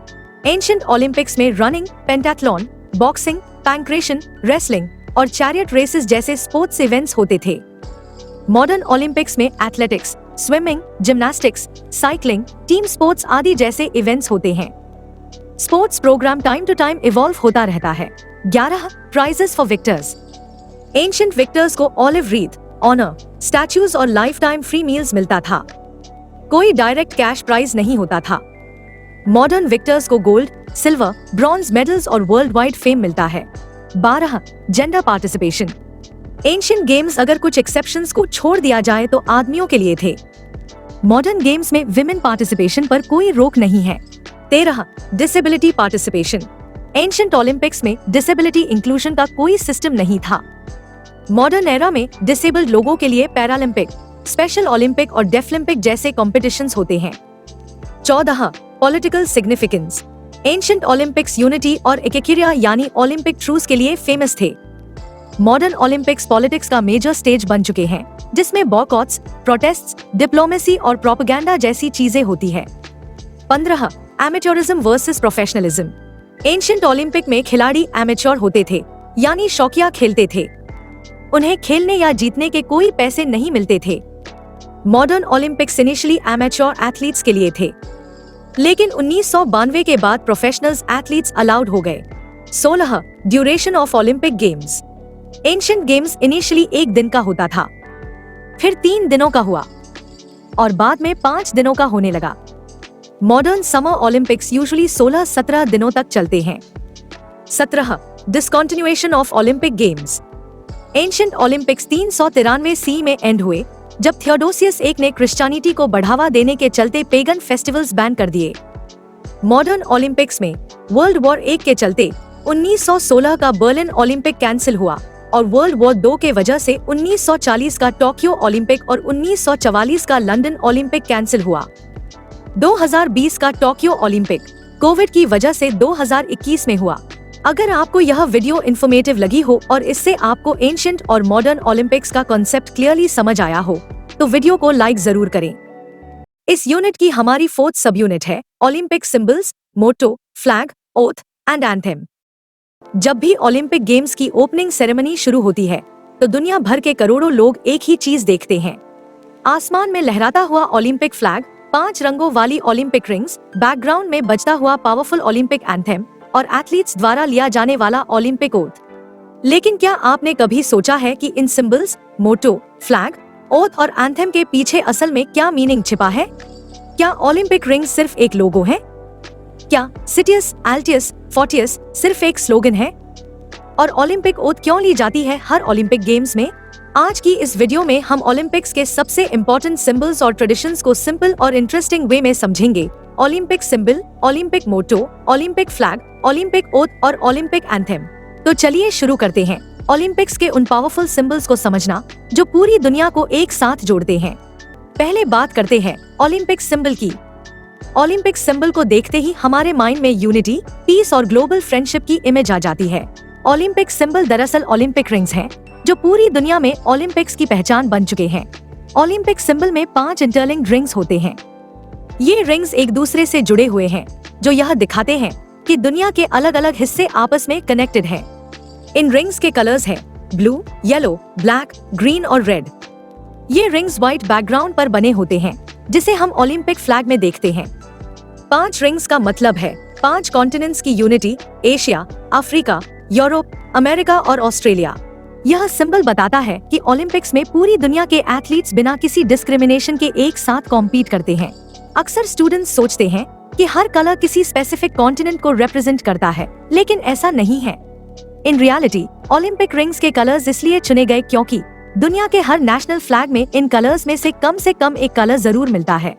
एंशिएंट ओलंपिक्स में running, pentathlon, boxing, pankration, wrestling और चैरियट रेसेस जैसे स्पोर्ट्स इवेंट्स होते थे। मॉडर्न ओलंपिक्स में athletics, swimming, gymnastics, cycling, team sports आदि जैसे इवेंट्स होते हैं। Sports program time to time evolve होता रहता है। 11. Prizes for victors. Ancient victors को ऑलिव रीथ, ऑनर, स्टैच्यूज और लाइफ टाइम फ्री मील्स मिलता था। कोई डायरेक्ट कैश प्राइज नहीं होता था। मॉडर्न विक्टर्स को गोल्ड, सिल्वर, ब्रॉन्ज मेडल्स और वर्ल्ड वाइड फेम मिलता है। 12. Gender participation. एंशिएंट गेम्स अगर कुछ एक्सेप्शंस को छोड़ दिया जाए तो आदमियों के लिए थे। मॉडर्न गेम्स में विमेन पार्टिसिपेशन पर कोई रोक नहीं है। 13. Disability participation. एंशिएंट ओलंपिक्स में डिसेबिलिटी इंक्लूजन का कोई सिस्टम नहीं था। मॉडर्न एरा में डिसेबल्ड लोगों के लिए पैरालंपिक, स्पेशल ओलंपिक और डेफलिम्पिक जैसे कॉम्पिटिशंस होते हैं। 14. Political significance. Ancient Olympics unity और एकेकिरिया यानी ओलंपिक ट्रूस के लिए फेमस थे। मॉडर्न ओलंपिक्स पॉलिटिक्स का मेजर स्टेज बन चुके हैं, जिसमें बॉयकॉट्स, प्रोटेस्ट्स, डिप्लोमेसी और प्रोपेगेंडा जैसी चीजें होती है। 15 एमेच्योरिज्म वर्सेस प्रोफेशनलिज्म। एंशिएंट ओलंपिक में खिलाड़ी एमेच्योर होते थे, यानी शौकिया खेलते थे। उन्हें खेलने या जीतने के कोई पैसे नहीं मिलते थे। Modern Olympics initially amateur athletes के लिए थे, लेकिन 1992 के बाद प्रोफेशनल्स एथलीट्स अलाउड हो गए। 16 duration of Olympic games. Ancient games initially 1 दिन का होता था, फिर 3 दिनों का हुआ और बाद में 5 दिनों का होने लगा। मॉडर्न समर ओलंपिक्स यूजुअली 16-17 दिनों तक चलते हैं। 17 discontinuation of Olympic games. Ancient Olympics 393 सी में एंड हुए, जब थियोडोसियस I ने क्रिश्चियनिटी को बढ़ावा देने के चलते पेगन फेस्टिवल्स बैन कर दिए। मॉडर्न ओलंपिक्स में वर्ल्ड वॉर 1 के चलते 1916 का बर्लिन ओलंपिक कैंसिल हुआ और वर्ल्ड वॉर 2 के वजह से 1940 का टोक्यो ओलंपिक और 1944 का लंदन ओलंपिक कैंसिल हुआ। 2020 का टोक्यो ओलंपिक कोविड की वजह से 2021 में हुआ। अगर आपको यह वीडियो इन्फॉर्मेटिव लगी हो और इससे आपको एंशिएंट और मॉडर्न ओलंपिक्स का कॉन्सेप्ट क्लियरली समझ आया हो, तो वीडियो को लाइक जरूर करें। इस यूनिट की हमारी 4th सब यूनिट है Olympic symbols, motto, flag, oath and anthem. जब भी ओलंपिक गेम्स की ओपनिंग सेरेमनी शुरू होती है, तो दुनिया भर के करोड़ों लोग एक ही चीज देखते हैं। आसमान में लहराता हुआ ओलंपिक फ्लैग, 5 रंगों वाली ओलंपिक रिंग्स, बैकग्राउंड में बजता हुआ पावरफुल ओलंपिक एंथेम और एथलीट्स द्वारा लिया जाने वाला ओलंपिक ओथ। लेकिन क्या आपने कभी सोचा है कि इन सिंबल्स, मोटो, फ्लैग, ओथ और एंथेम के पीछे असल में क्या मीनिंग छिपा है? क्या ओलंपिक रिंग्स सिर्फ एक लोगो है? क्या सिटियस, एल्टियस, फोर्टियस सिर्फ एक स्लोगन है? और ओलंपिक ओथ क्यों ली जाती है हर ओलंपिक गेम्स में? आज की इस वीडियो में हम ओलंपिक्स के सबसे इम्पोर्टेंट सिंबल्स और ट्रेडिशंस को सिंपल और इंटरेस्टिंग वे में समझेंगे। Olympic symbol, Olympic motto, Olympic flag, Olympic oath और ओलंपिक एंथेम। तो चलिए शुरू करते हैं ओलंपिक्स के उन पावरफुल सिंबल्स को समझना जो पूरी दुनिया को एक साथ जोड़ते हैं। पहले बात करते हैं ओलंपिक सिंबल की। ओलंपिक सिंबल को देखते ही हमारे माइंड में यूनिटी, पीस और ग्लोबल फ्रेंडशिप की इमेज आ जाती है। ओलंपिक सिंबल दरअसल ओलंपिक रिंग्स हैं, जो पूरी दुनिया में ओलंपिक्स की पहचान बन चुके हैं। ओलंपिक सिंबल में 5 इंटरलिंक्ड रिंग्स होते हैं। ये रिंग्स एक दूसरे से जुड़े हुए हैं, जो यह दिखाते हैं कि दुनिया के अलग अलग हिस्से आपस में कनेक्टेड हैं। इन रिंग्स के कलर्स हैं ब्लू, येलो, ब्लैक, ग्रीन और रेड। ये रिंग्स व्हाइट बैकग्राउंड पर बने होते हैं, जिसे हम ओलंपिक फ्लैग में देखते हैं। 5 रिंग्स का मतलब है 5 कॉन्टिनेंट्स की unity, Asia, Africa, Europe, America और ऑस्ट्रेलिया। यह सिंबल बताता है कि ओलंपिक्स में पूरी दुनिया के एथलीट्स बिना किसी डिस्क्रिमिनेशन के एक साथ कॉम्पीट करते हैं। अक्सर स्टूडेंट्स सोचते हैं कि हर कलर किसी स्पेसिफिक कॉन्टिनेंट को रिप्रेजेंट करता है, लेकिन ऐसा नहीं है। इन रियलिटी ओलंपिक रिंग्स के कलर्स इसलिए चुने गए क्योंकि दुनिया के हर नेशनल फ्लैग में इन कलर्स में से कम एक कलर जरूर मिलता है।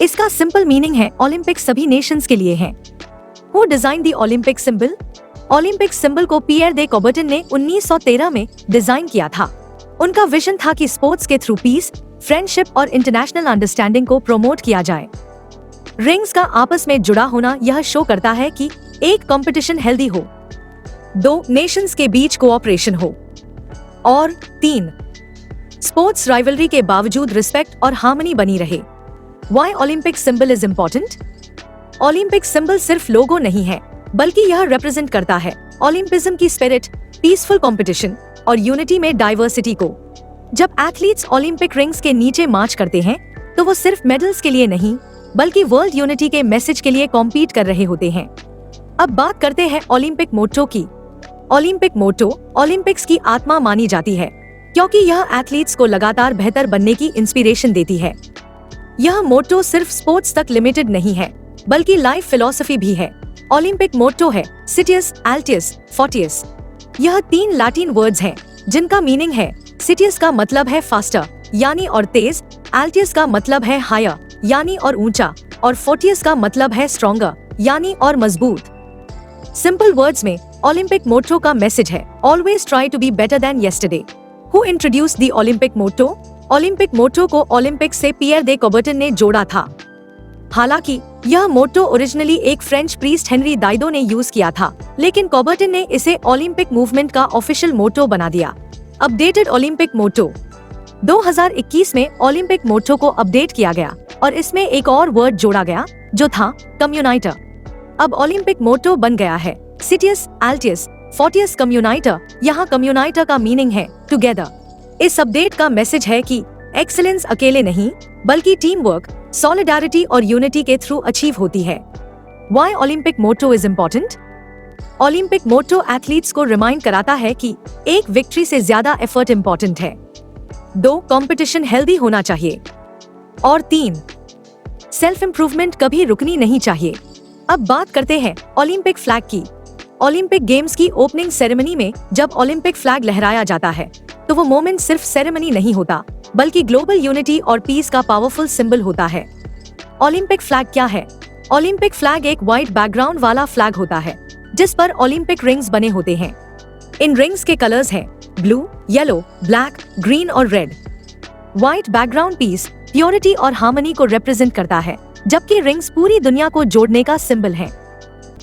इसका सिंपल मीनिंग है ओलंपिक सभी नेशंस के लिए है। Who design the Olympic symbol? Olympic symbol को पियर दे कौबर्टन ने 1913 में डिजाइन किया था। उनका विजन था कि स्पोर्ट्स के थ्रू पीस, फ्रेंडशिप और इंटरनेशनल अंडरस्टैंडिंग को प्रमोट किया जाए। रिंग्स का आपस में जुड़ा होना यह शो करता है कि 1 कंपटीशन हेल्दी हो, 2 नेशंस के बीच कोऑपरेशन हो और 3 स्पोर्ट्स राइवलरी के बावजूद रिस्पेक्ट और हार्मनी बनी रहे। Why Olympic symbol is important? Olympic symbol सिर्फ लोगो नहीं है, बल्कि यह रिप्रेजेंट करता है ओलंपिज्म की स्पिरिट, पीसफुल कंपटीशन और यूनिटी में डाइवर्सिटी को। जब एथलीट्स ओलंपिक रिंग्स के नीचे मार्च करते हैं, तो वो सिर्फ मेडल्स के लिए नहीं, बल्कि वर्ल्ड यूनिटी के मैसेज के लिए कॉम्पीट कर रहे होते हैं। अब बात करते हैं ओलंपिक मोटो की। ओलंपिक मोटो ओलंपिक्स की आत्मा मानी जाती है, क्योंकि यह एथलीट्स को लगातार बेहतर बनने की इंस्पिरेशन देती है। यह मोटो सिर्फ स्पोर्ट्स तक लिमिटेड नहीं है, बल्कि लाइफ फिलॉसफी भी है। ओलंपिक मोटो है सिटियस, एल्टियस, फोर्टियस। यह 3 लैटिन वर्ड्स हैं, जिनका मीनिंग है सिटियस का मतलब है फास्टर यानी और तेज, एल्टियस का मतलब है हायर यानी और ऊंचा, और फोर्टियस का मतलब है स्ट्रॉन्गर यानी और मजबूत। सिंपल वर्ड्स में ओलंपिक मोटो का मैसेज है always try to be better than yesterday. Who introduced the Olympic motto? Olympic motto को ओलंपिक से पियर दे कौबर्टन ने जोड़ा था। हालांकि यह मोटो ओरिजिनली एक फ्रेंच प्रीस्ट हेनरी दाइडो ने यूज किया था, लेकिन कॉबर्टन ने इसे ओलंपिक मूवमेंट का ऑफिशियल मोटो बना दिया। अपडेटेड ओलंपिक मोटो 2021 में ओलंपिक मोटो को अपडेट किया गया और इसमें एक और वर्ड जोड़ा गया जो था कम्युनाइटर। अब ओलंपिक मोटो बन गया है सिटियस अल्टियस फोर्टियस कम्युनाइटर। यहाँ कम्युनाइटर का मीनिंग है टुगेदर। इस अपडेट का मैसेज है कि एक्सीलेंस अकेले नहीं बल्कि टीम वर्क, सॉलिडारिटी और यूनिटी के थ्रू अचीव होती है। Why Olympic motto is important? Olympic motto athletes को रिमाइंड कराता है कि एक विक्ट्री से ज्यादा एफर्ट इम्पोर्टेंट है। 2, कंपटीशन हेल्दी होना चाहिए। और 3, सेल्फ इम्प्रूवमेंट कभी रुकनी नहीं चाहिए। अब बात करते हैं ओलंपिक फ्लैग की। ओलंपिक गेम्स की ओपनिंग सेरेमनी में जब ओलंपिक फ्लैग लहराया जाता है तो वो मोमेंट सिर्फ सेरेमनी नहीं होता बल्कि ग्लोबल यूनिटी और पीस का पावरफुल सिंबल होता है। ओलंपिक फ्लैग क्या है? ओलंपिक फ्लैग एक व्हाइट बैकग्राउंड वाला फ्लैग होता है जिस पर ओलंपिक रिंग्स बने होते हैं। इन रिंग्स के कलर्स हैं ब्लू, येलो, ब्लैक, ग्रीन और red. White background peace, purity और हार्मनी को रिप्रेजेंट करता है, जबकि रिंग्स पूरी दुनिया को जोड़ने का सिंबल है।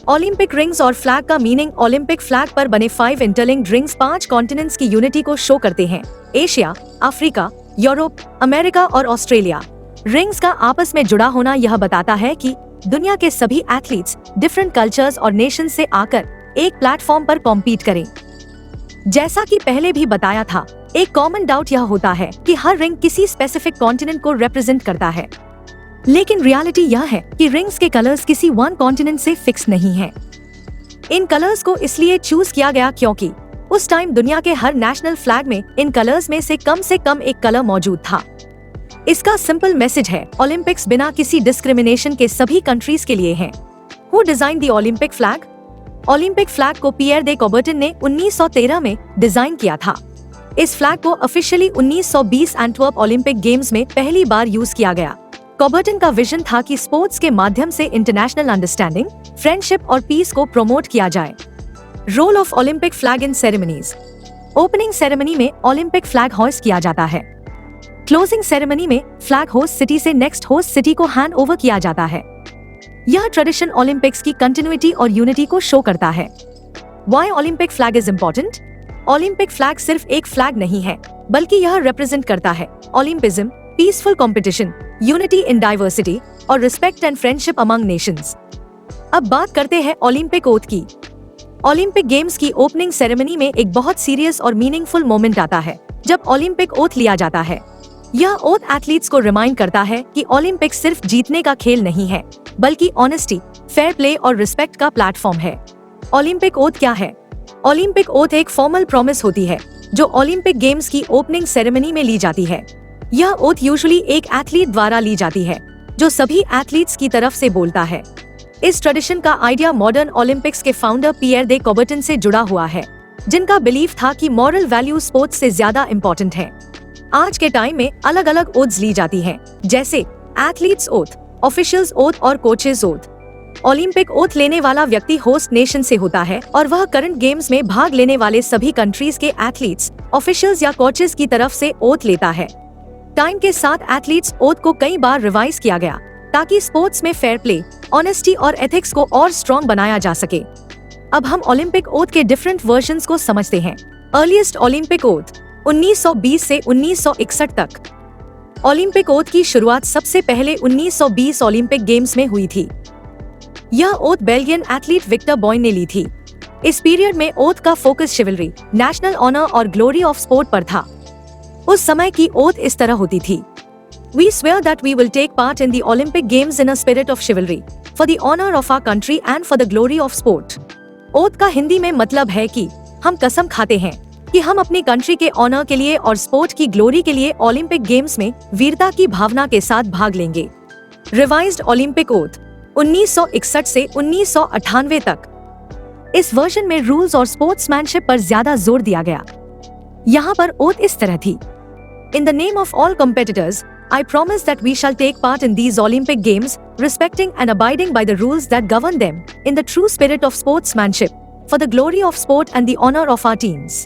ओलंपिक रिंग्स और फ्लैग का मीनिंग ओलंपिक फ्लैग पर बने 5 इंटरलिंक्ड रिंग्स 5 कॉन्टिनेंट्स की यूनिटी को शो करते हैं। एशिया, अफ्रीका, यूरोप, अमेरिका और ऑस्ट्रेलिया। रिंग्स का आपस में जुड़ा होना यह बताता है कि दुनिया के सभी एथलीट्स डिफरेंट कल्चर्स और नेशन से आकर एक प्लेटफॉर्म पर कॉम्पीट करें। जैसा कि पहले भी बताया था, एक कॉमन डाउट यह होता है कि हर रिंग किसी स्पेसिफिक कॉन्टिनेंट को रिप्रेजेंट करता है, लेकिन रियलिटी यह है कि रिंग्स के कलर्स किसी वन कॉन्टिनेंट से फिक्स नहीं है। इन कलर्स को इसलिए चूज किया गया क्योंकि उस टाइम दुनिया के हर नेशनल फ्लैग में इन कलर्स में से कम एक कलर मौजूद था। इसका सिंपल मैसेज है, ओलंपिक्स बिना किसी डिस्क्रिमिनेशन के सभी कंट्रीज के लिए हैं। Who design the Olympic flag? Olympic flag को पियर दे कॉबर्टन ने 1913 में डिजाइन किया था। इस फ्लैग को ऑफिशियली 1920 एंटवर्प ओलंपिक गेम्स में पहली बार यूज किया गया। कॉबर्टन का विजन था कि स्पोर्ट्स के माध्यम से इंटरनेशनल अंडरस्टैंडिंग, फ्रेंडशिप और पीस को प्रमोट किया जाए। Role of Olympic flag in ceremonies. Opening ceremony में ओलंपिक फ्लैग होस्ट किया जाता है। क्लोजिंग सेरेमनी में फ्लैग होस्ट सिटी से नेक्स्ट होस्ट सिटी को हैंड ओवर किया जाता है। यह ट्रेडिशन ओलंपिक्स की कंटिन्यूटी और यूनिटी को शो करता है। Why Olympic flag is important? Olympic flag सिर्फ एक फ्लैग नहीं है, बल्कि यह रिप्रेजेंट करता है Olympism, peaceful competition, unity in diversity और respect and friendship among nations. अब बात करते हैं ओलंपिक ओथ की। ओलंपिक गेम्स की ओपनिंग सेरेमनी में एक बहुत सीरियस और मीनिंगफुल मोमेंट आता है जब ओलंपिक ओथ लिया जाता है। यह ओथ एथलीट्स को रिमाइंड करता है कि ओलंपिक सिर्फ जीतने का खेल नहीं है, बल्कि ऑनेस्टी, फेयर प्ले और रिस्पेक्ट का प्लेटफॉर्म है। ओलंपिक ओथ क्या है? ओलंपिक ओथ एक फॉर्मल प्रॉमिस होती है जो ओलंपिक गेम्स की ओपनिंग सेरेमनी में ली जाती है। यह ओथ यूजुअली एक एथलीट द्वारा ली जाती है जो सभी एथलीट्स की तरफ से बोलता है। इस ट्रेडिशन का आइडिया मॉडर्न ओलंपिक्स के फाउंडर पियर दे कॉबर्टन से जुड़ा हुआ है, जिनका बिलीफ था कि मॉरल वैल्यू स्पोर्ट्स से ज्यादा इम्पोर्टेंट है। आज के टाइम में अलग अलग ओथ्स ली जाती हैं, जैसे एथलीट्स ओथ, ऑफिशियल्स ओथ और कोचेस ओथ। ओलंपिक ओथ लेने वाला व्यक्ति होस्ट नेशन से होता है और वह करंट गेम्स में भाग लेने वाले सभी कंट्रीज के एथलीट्स, ऑफिशियल्स या कोचेस की तरफ से ओथ लेता है। टाइम के साथ एथलीट्स ओथ को कई बार रिवाइज किया गया ताकि स्पोर्ट्स में फेयर प्ले, ऑनेस्टी और एथिक्स को और स्ट्रॉन्ग बनाया जा सके। अब हम ओलंपिक ओथ के डिफरेंट वर्जन्स को समझते हैं। अर्लीस्ट ओलंपिक ओथ 1920 से 1961 तक। ओलंपिक ओथ की शुरुआत सबसे पहले 1920 ओलंपिक गेम्स में हुई थी। यह oath Belgian athlete Victor Boin ने ली थी। इस पीरियड में ओथ का फोकस शिवलरी, नेशनल ऑनर और ग्लोरी ऑफ स्पोर्ट पर था। उस समय की ओथ इस तरह होती थी: We swear that we will take part in the Olympic Games in a spirit of chivalry, for the honor of our country and for the glory of sport. Oath का हिंदी में मतलब है कि हम कसम खाते हैं कि हम अपनी कंट्री के ऑनर के लिए और स्पोर्ट की ग्लोरी के लिए ओलंपिक गेम्स में वीरता की भावना के साथ भाग लेंगे। रिवाइज्ड ओलंपिक ओथ 1961 से 1998 तक। इस वर्जन में रूल्स और स्पोर्ट्समैनशिप पर ज्यादा जोर दिया गया। यहाँ पर ओथ इस तरह थी: In the name of all competitors, I promise that we shall take part in these Olympic Games, respecting and abiding by the rules that govern them, in the true spirit of sportsmanship, for the glory of sport and the honor of our teams.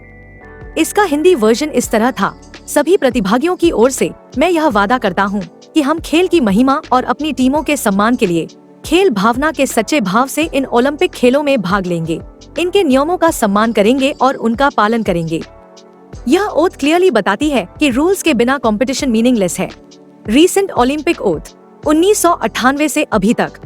इसका Hindi version इस तरह था: सभी प्रतिभागियों की ओर से मैं यह वादा करता हूँ कि हम खेल की महिमा और अपनी टीमों के सम्मान के लिए खेल भावना के सच्चे भाव से इन ओलंपिक खेलों में भाग लेंगे, इनके नियमों का सम्मान करेंगे और उनका पालन करेंगे। यह ओथ क्लियरली बताती है कि रूल्स के बिना कंपटीशन मीनिंगलेस है। रीसेंट ओलंपिक ओथ 1998 से अभी तक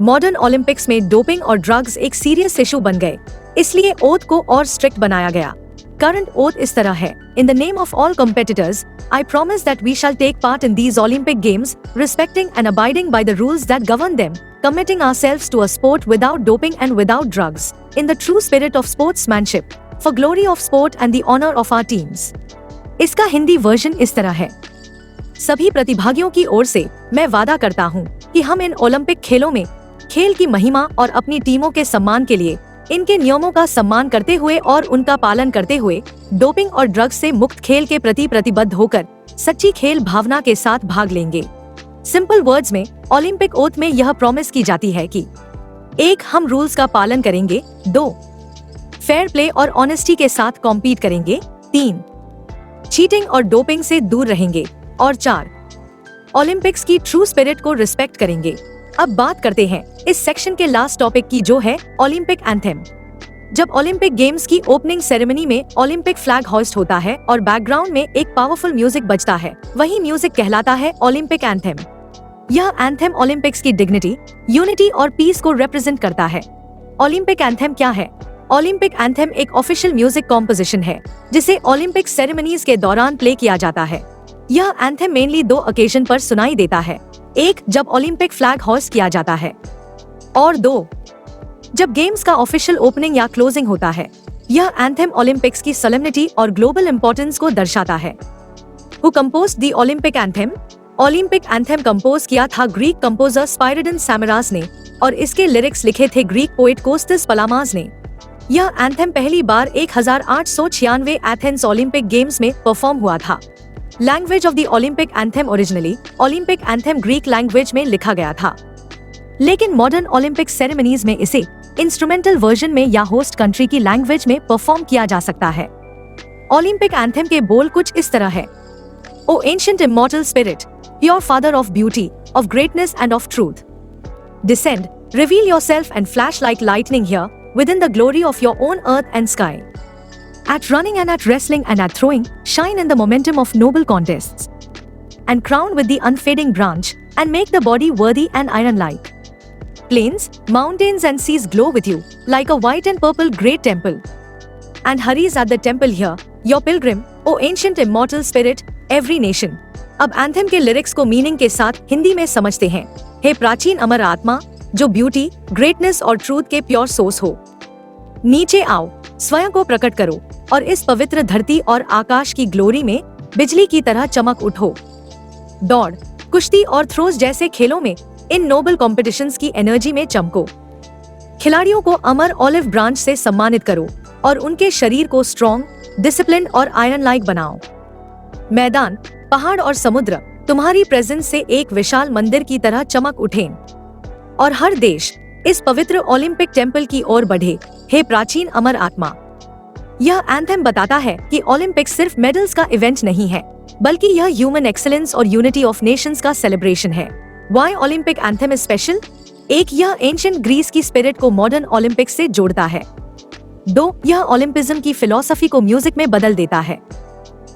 मॉडर्न ओलंपिक्स में डोपिंग और ड्रग्स एक सीरियस इशू बन गए, इसलिए ओथ को और स्ट्रिक्ट बनाया गया। करंट ओथ इस तरह है: in the name of all competitors, I promise that we shall take part in these Olympic Games, respecting and abiding by the rules that govern them, committing ourselves to a sport without doping and without drugs, in the true spirit of sportsmanship, for glory of sport and the honor of our teams. इसका Hindi version इस तरह है: सभी प्रतिभागियों की ओर से मैं वादा करता हूँ कि हम इन ओलंपिक खेलों में खेल की महिमा और अपनी टीमों के सम्मान के लिए इनके नियमों का सम्मान करते हुए और उनका पालन करते हुए डोपिंग और ड्रग्स से मुक्त खेल के प्रति प्रतिबद्ध होकर सच्ची खेल भावना के साथ भाग लेंगे। सिंपल वर्ड्स में ओलंपिक ओथ में यह प्रॉमिस की जाती है कि 1. हम रूल्स का पालन करेंगे, 2. फेयर प्ले और ऑनेस्टी के साथ कॉम्पीट करेंगे, 3. चीटिंग और डोपिंग से दूर रहेंगे और 4. ओलंपिक्स की ट्रू स्पिरिट को रिस्पेक्ट करेंगे। अब बात करते हैं इस सेक्शन के लास्ट टॉपिक की, जो है ओलंपिक एंथम। जब ओलंपिक गेम्स की ओपनिंग सेरेमनी में ओलंपिक फ्लैग होस्ट होता है और बैकग्राउंड में एक पावरफुल म्यूजिक बजता है, वही म्यूजिक कहलाता है ओलंपिक एंथम। यह एंथम ओलंपिक्स की डिग्निटी, यूनिटी और पीस को रिप्रेजेंट करता है। ओलंपिक एंथम क्या है? ओलंपिक एंथम एक ऑफिशियल म्यूजिक कॉम्पोजिशन है जिसे ओलंपिक सेरेमनीज के दौरान प्ले किया जाता है। यह एंथम मेनली 2 ओकेजन पर सुनाई देता है: 1. जब ओलंपिक फ्लैग होस्ट किया जाता है, और 2. जब गेम्स का ऑफिशियल ओपनिंग या क्लोजिंग होता है। यह एंथम ओलंपिक्स की सोलेमनिटी और ग्लोबल इंपॉर्टेंस को दर्शाता है। Who composed the Olympic anthem? Olympic anthem compose किया था ग्रीक कंपोजर स्पाइरिडन सैमरास ने और इसके लिरिक्स लिखे थे ग्रीक पोएट कोस्टस पलामास ने। यह एंथम पहली बार 1896 एथेंस ओलंपिक गेम्स में परफॉर्म हुआ था। Language of the Olympic anthem originally Olympic anthem Greek language में लिखा गया था, लेकिन मॉडर्न ओलंपिक सेरेमनीज में इसे इंस्ट्रूमेंटल वर्जन में या होस्ट कंट्री की लैंग्वेज में परफॉर्म किया जा सकता है। ओलंपिक एंथम के बोल कुछ इस तरह है: O ancient immortal spirit, pure father of beauty, of greatness and of truth, descend, reveal yourself and flash like lightning here within the glory of your own earth and sky. At running and at wrestling and at throwing, shine in the momentum of noble contests. And crown with the unfading branch, and make the body worthy and iron-like. Plains, mountains and seas glow with you, like a white and purple great temple. And hurries at the temple here, your pilgrim, O ancient immortal spirit, every nation. अब anthem के lyrics को meaning के साथ हिंदी में समझते हैं। हे प्राचीन अमर आत्मा, जो ब्यूटी, ग्रेटनेस और ट्रूथ के प्योर सोर्स हो, नीचे आओ, स्वयं को प्रकट करो और इस पवित्र धरती और आकाश की ग्लोरी में बिजली की तरह चमक उठो। दौड़, कुश्ती और थ्रोज जैसे खेलों में इन नोबल कॉम्पिटिशन्स की एनर्जी में चमको। खिलाड़ियों को अमर ऑलिव ब्रांच से सम्मानित करो और उनके शरीर को स्ट्रॉन्ग, डिसिप्लिन और आयरन लाइक बनाओ। मैदान, पहाड़ और समुद्र तुम्हारी प्रेजेंस से एक विशाल मंदिर की तरह चमक उठें और हर देश इस पवित्र ओलंपिक टेम्पल की ओर बढ़े। हे प्राचीन अमर आत्मा। यह एंथम बताता है कि ओलंपिक्स सिर्फ मेडल्स का इवेंट नहीं है, बल्कि यह ह्यूमन एक्सीलेंस और यूनिटी ऑफ नेशंस का सेलिब्रेशन है। Why Olympic anthem is special? 1. यह एंशिएंट ग्रीस की स्पिरिट को मॉडर्न ओलंपिक्स से जोड़ता है। 2. यह ओलंपिज्म की फिलॉसफी को म्यूजिक में बदल देता है।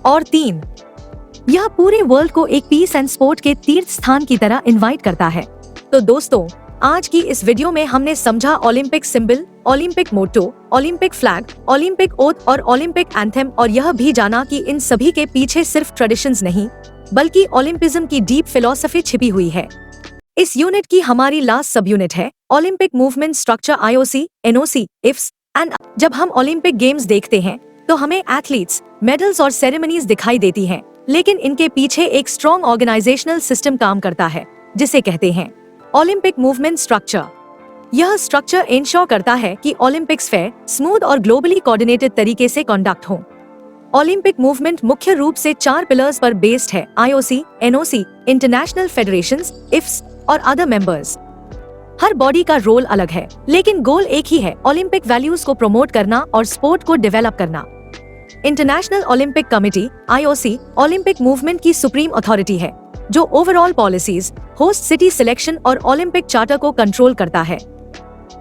और 3. यह पूरे वर्ल्ड को एक पीस एंड स्पोर्ट के तीर्थ स्थान की तरह इनवाइट करता है। तो दोस्तों, आज की इस वीडियो में हमने समझा Olympic symbol, Olympic motto, Olympic flag, Olympic oath और ओलंपिक एंथम, और यह भी जाना कि इन सभी के पीछे सिर्फ ट्रेडिशंस नहीं, बल्कि ओलंपिज्म की डीप फिलॉसफी छिपी हुई है। इस यूनिट की हमारी लास्ट सब यूनिट है Olympic movement structure, IOC, NOC, IFS and. जब हम ओलंपिक गेम्स देखते हैं तो हमें एथलीट्स, मेडल्स और सेरेमनीज दिखाई देती हैं, लेकिन इनके पीछे एक स्ट्रॉन्ग ऑर्गेनाइजेशनल सिस्टम काम करता है, जिसे कहते हैं ओलंपिक मूवमेंट स्ट्रक्चर। यह स्ट्रक्चर इंश्योर करता है कि ओलंपिक्स फेयर, स्मूथ और ग्लोबली कोऑर्डिनेटेड तरीके से कंडक्ट हो। ओलंपिक मूवमेंट मुख्य रूप से 4 पिलर्स पर बेस्ड है: IOC, NOC, international federations, IFS और अदर मेंबर्स। हर बॉडी का रोल अलग है, लेकिन गोल एक ही है: ओलंपिक वैल्यूज को प्रमोट करना और स्पोर्ट को डेवलप करना। International Olympic Committee, IOC, Olympic movement की सुप्रीम अथॉरिटी है। जो overall policies, host city selection और ओलंपिक चार्टर को कंट्रोल करता है।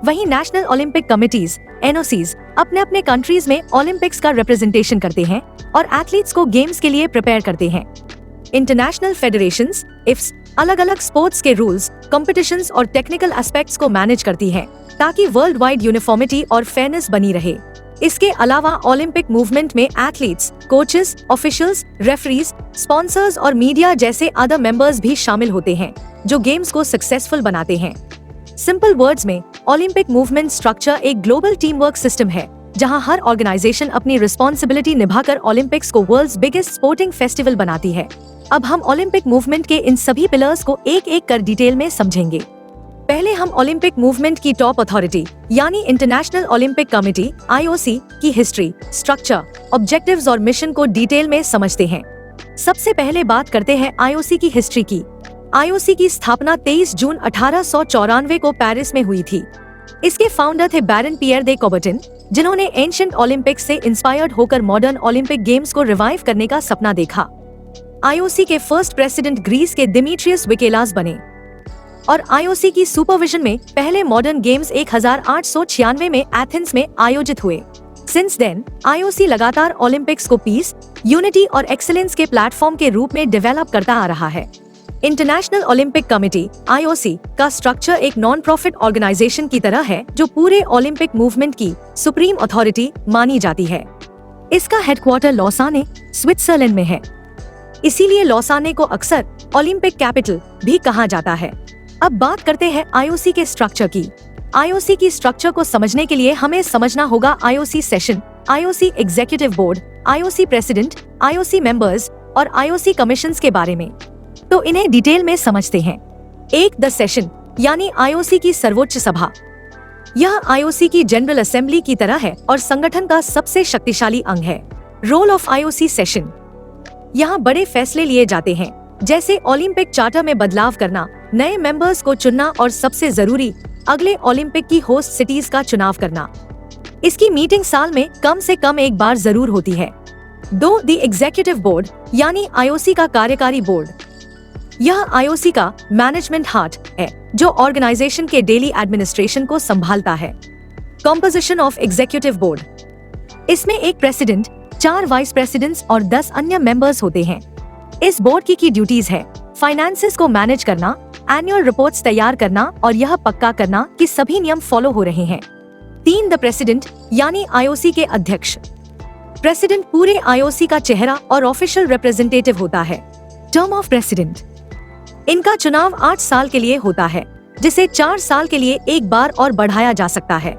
वहीं नेशनल ओलंपिक कमिटीज NOCs अपने अपने कंट्रीज में ओलंपिक्स का रिप्रेजेंटेशन करते हैं और एथलीट्स को गेम्स के लिए प्रिपेयर करते हैं। इंटरनेशनल फेडरेशंस IFs अलग अलग स्पोर्ट्स के रूल्स, कॉम्पिटिशंस और टेक्निकल एस्पेक्ट्स को मैनेज करती हैं ताकि वर्ल्ड वाइड यूनिफॉर्मिटी और फेयरनेस बनी रहे। इसके अलावा ओलंपिक मूवमेंट में athletes, coaches, officials, referees, sponsors और मीडिया जैसे अदर मेंबर्स भी शामिल होते हैं जो गेम्स को सक्सेसफुल बनाते हैं। सिंपल वर्ड्स में ओलंपिक मूवमेंट स्ट्रक्चर एक ग्लोबल टीम वर्क सिस्टम है जहां हर ऑर्गेनाइजेशन अपनी रिस्पॉन्सिबिलिटी निभाकर ओलंपिक्स को वर्ल्ड्स बिगेस्ट स्पोर्टिंग फेस्टिवल बनाती है। अब हम ओलंपिक मूवमेंट के इन सभी पिलर्स को एक एक कर डिटेल में समझेंगे। पहले हम ओलंपिक मूवमेंट की टॉप अथॉरिटी यानी इंटरनेशनल ओलंपिक कमेटी IOC की हिस्ट्री, स्ट्रक्चर, ऑब्जेक्टिव्स और मिशन को डिटेल में समझते हैं। सबसे पहले बात करते हैं IOC की हिस्ट्री की। IOC की स्थापना 23 जून 1894 को पेरिस में हुई थी। इसके फाउंडर थे बैरन पियर दे कौबर्टिन, जिन्होंने एंशिएंट ओलंपिक्स से इंस्पायर्ड होकर मॉडर्न ओलंपिक गेम्स को रिवाइव करने का सपना देखा। IOC के फर्स्ट प्रेसिडेंट ग्रीस के दिमित्रियस विकेलास बने और IOC की सुपरविजन में पहले मॉडर्न गेम्स 1896 में एथेंस में आयोजित हुए। सिंस देन IOC लगातार ओलंपिक्स को पीस, यूनिटी और एक्सीलेंस के प्लेटफॉर्म के रूप में डेवलप करता आ रहा है। इंटरनेशनल ओलंपिक कमेटी IOC का स्ट्रक्चर एक नॉन प्रॉफिट ऑर्गेनाइजेशन की तरह है जो पूरे ओलंपिक मूवमेंट की सुप्रीम अथॉरिटी मानी जाती है। इसका हेडक्वार्टर लॉसाने, स्विट्जरलैंड में है। इसीलिए लॉसाने को अक्सर ओलंपिक कैपिटल भी कहा जाता है। अब बात करते हैं IOC के स्ट्रक्चर की। IOC की स्ट्रक्चर को समझने के लिए हमें समझना होगा IOC session, IOC executive board, IOC president, IOC members और IOC कमीशंस के बारे में। तो इन्हें डिटेल में समझते हैं। एक, द सेशन यानी IOC की सर्वोच्च सभा। यह IOC की जनरल असेंबली की तरह है और संगठन का सबसे शक्तिशाली अंग है। रोल ऑफ IOC सेशन, यहाँ बड़े फैसले लिए जाते हैं जैसे ओलंपिक चार्टर में बदलाव करना, नए मेंबर्स को चुनना और सबसे जरूरी अगले ओलंपिक की होस्ट सिटीज का चुनाव करना। इसकी मीटिंग साल में कम से कम एक बार जरूर होती है। 2, द एग्जीक्यूटिव बोर्ड यानी IOC का कार्यकारी बोर्ड। यह IOC का मैनेजमेंट हार्ट है जो ऑर्गेनाइजेशन के डेली एडमिनिस्ट्रेशन को संभालता है। कॉम्पोजिशन ऑफ एग्जीक्यूटिव बोर्ड, इसमें एक प्रेसिडेंट, 4 वाइस प्रेसिडेंट्स और 10 अन्य मेंबर्स होते हैं। इस बोर्ड की ड्यूटीज है फाइनेंसेस को मैनेज करना, एनुअल रिपोर्ट्स तैयार करना और यह पक्का करना कि सभी नियम फॉलो हो रहे हैं। 3, द प्रेसिडेंट यानी IOC के अध्यक्ष। प्रेसिडेंट पूरे IOC का चेहरा और ऑफिशियल रिप्रेजेंटेटिव होता है। टर्म ऑफ प्रेसिडेंट, इनका चुनाव 8 साल के लिए होता है जिसे 4 साल के लिए एक बार और बढ़ाया जा सकता है।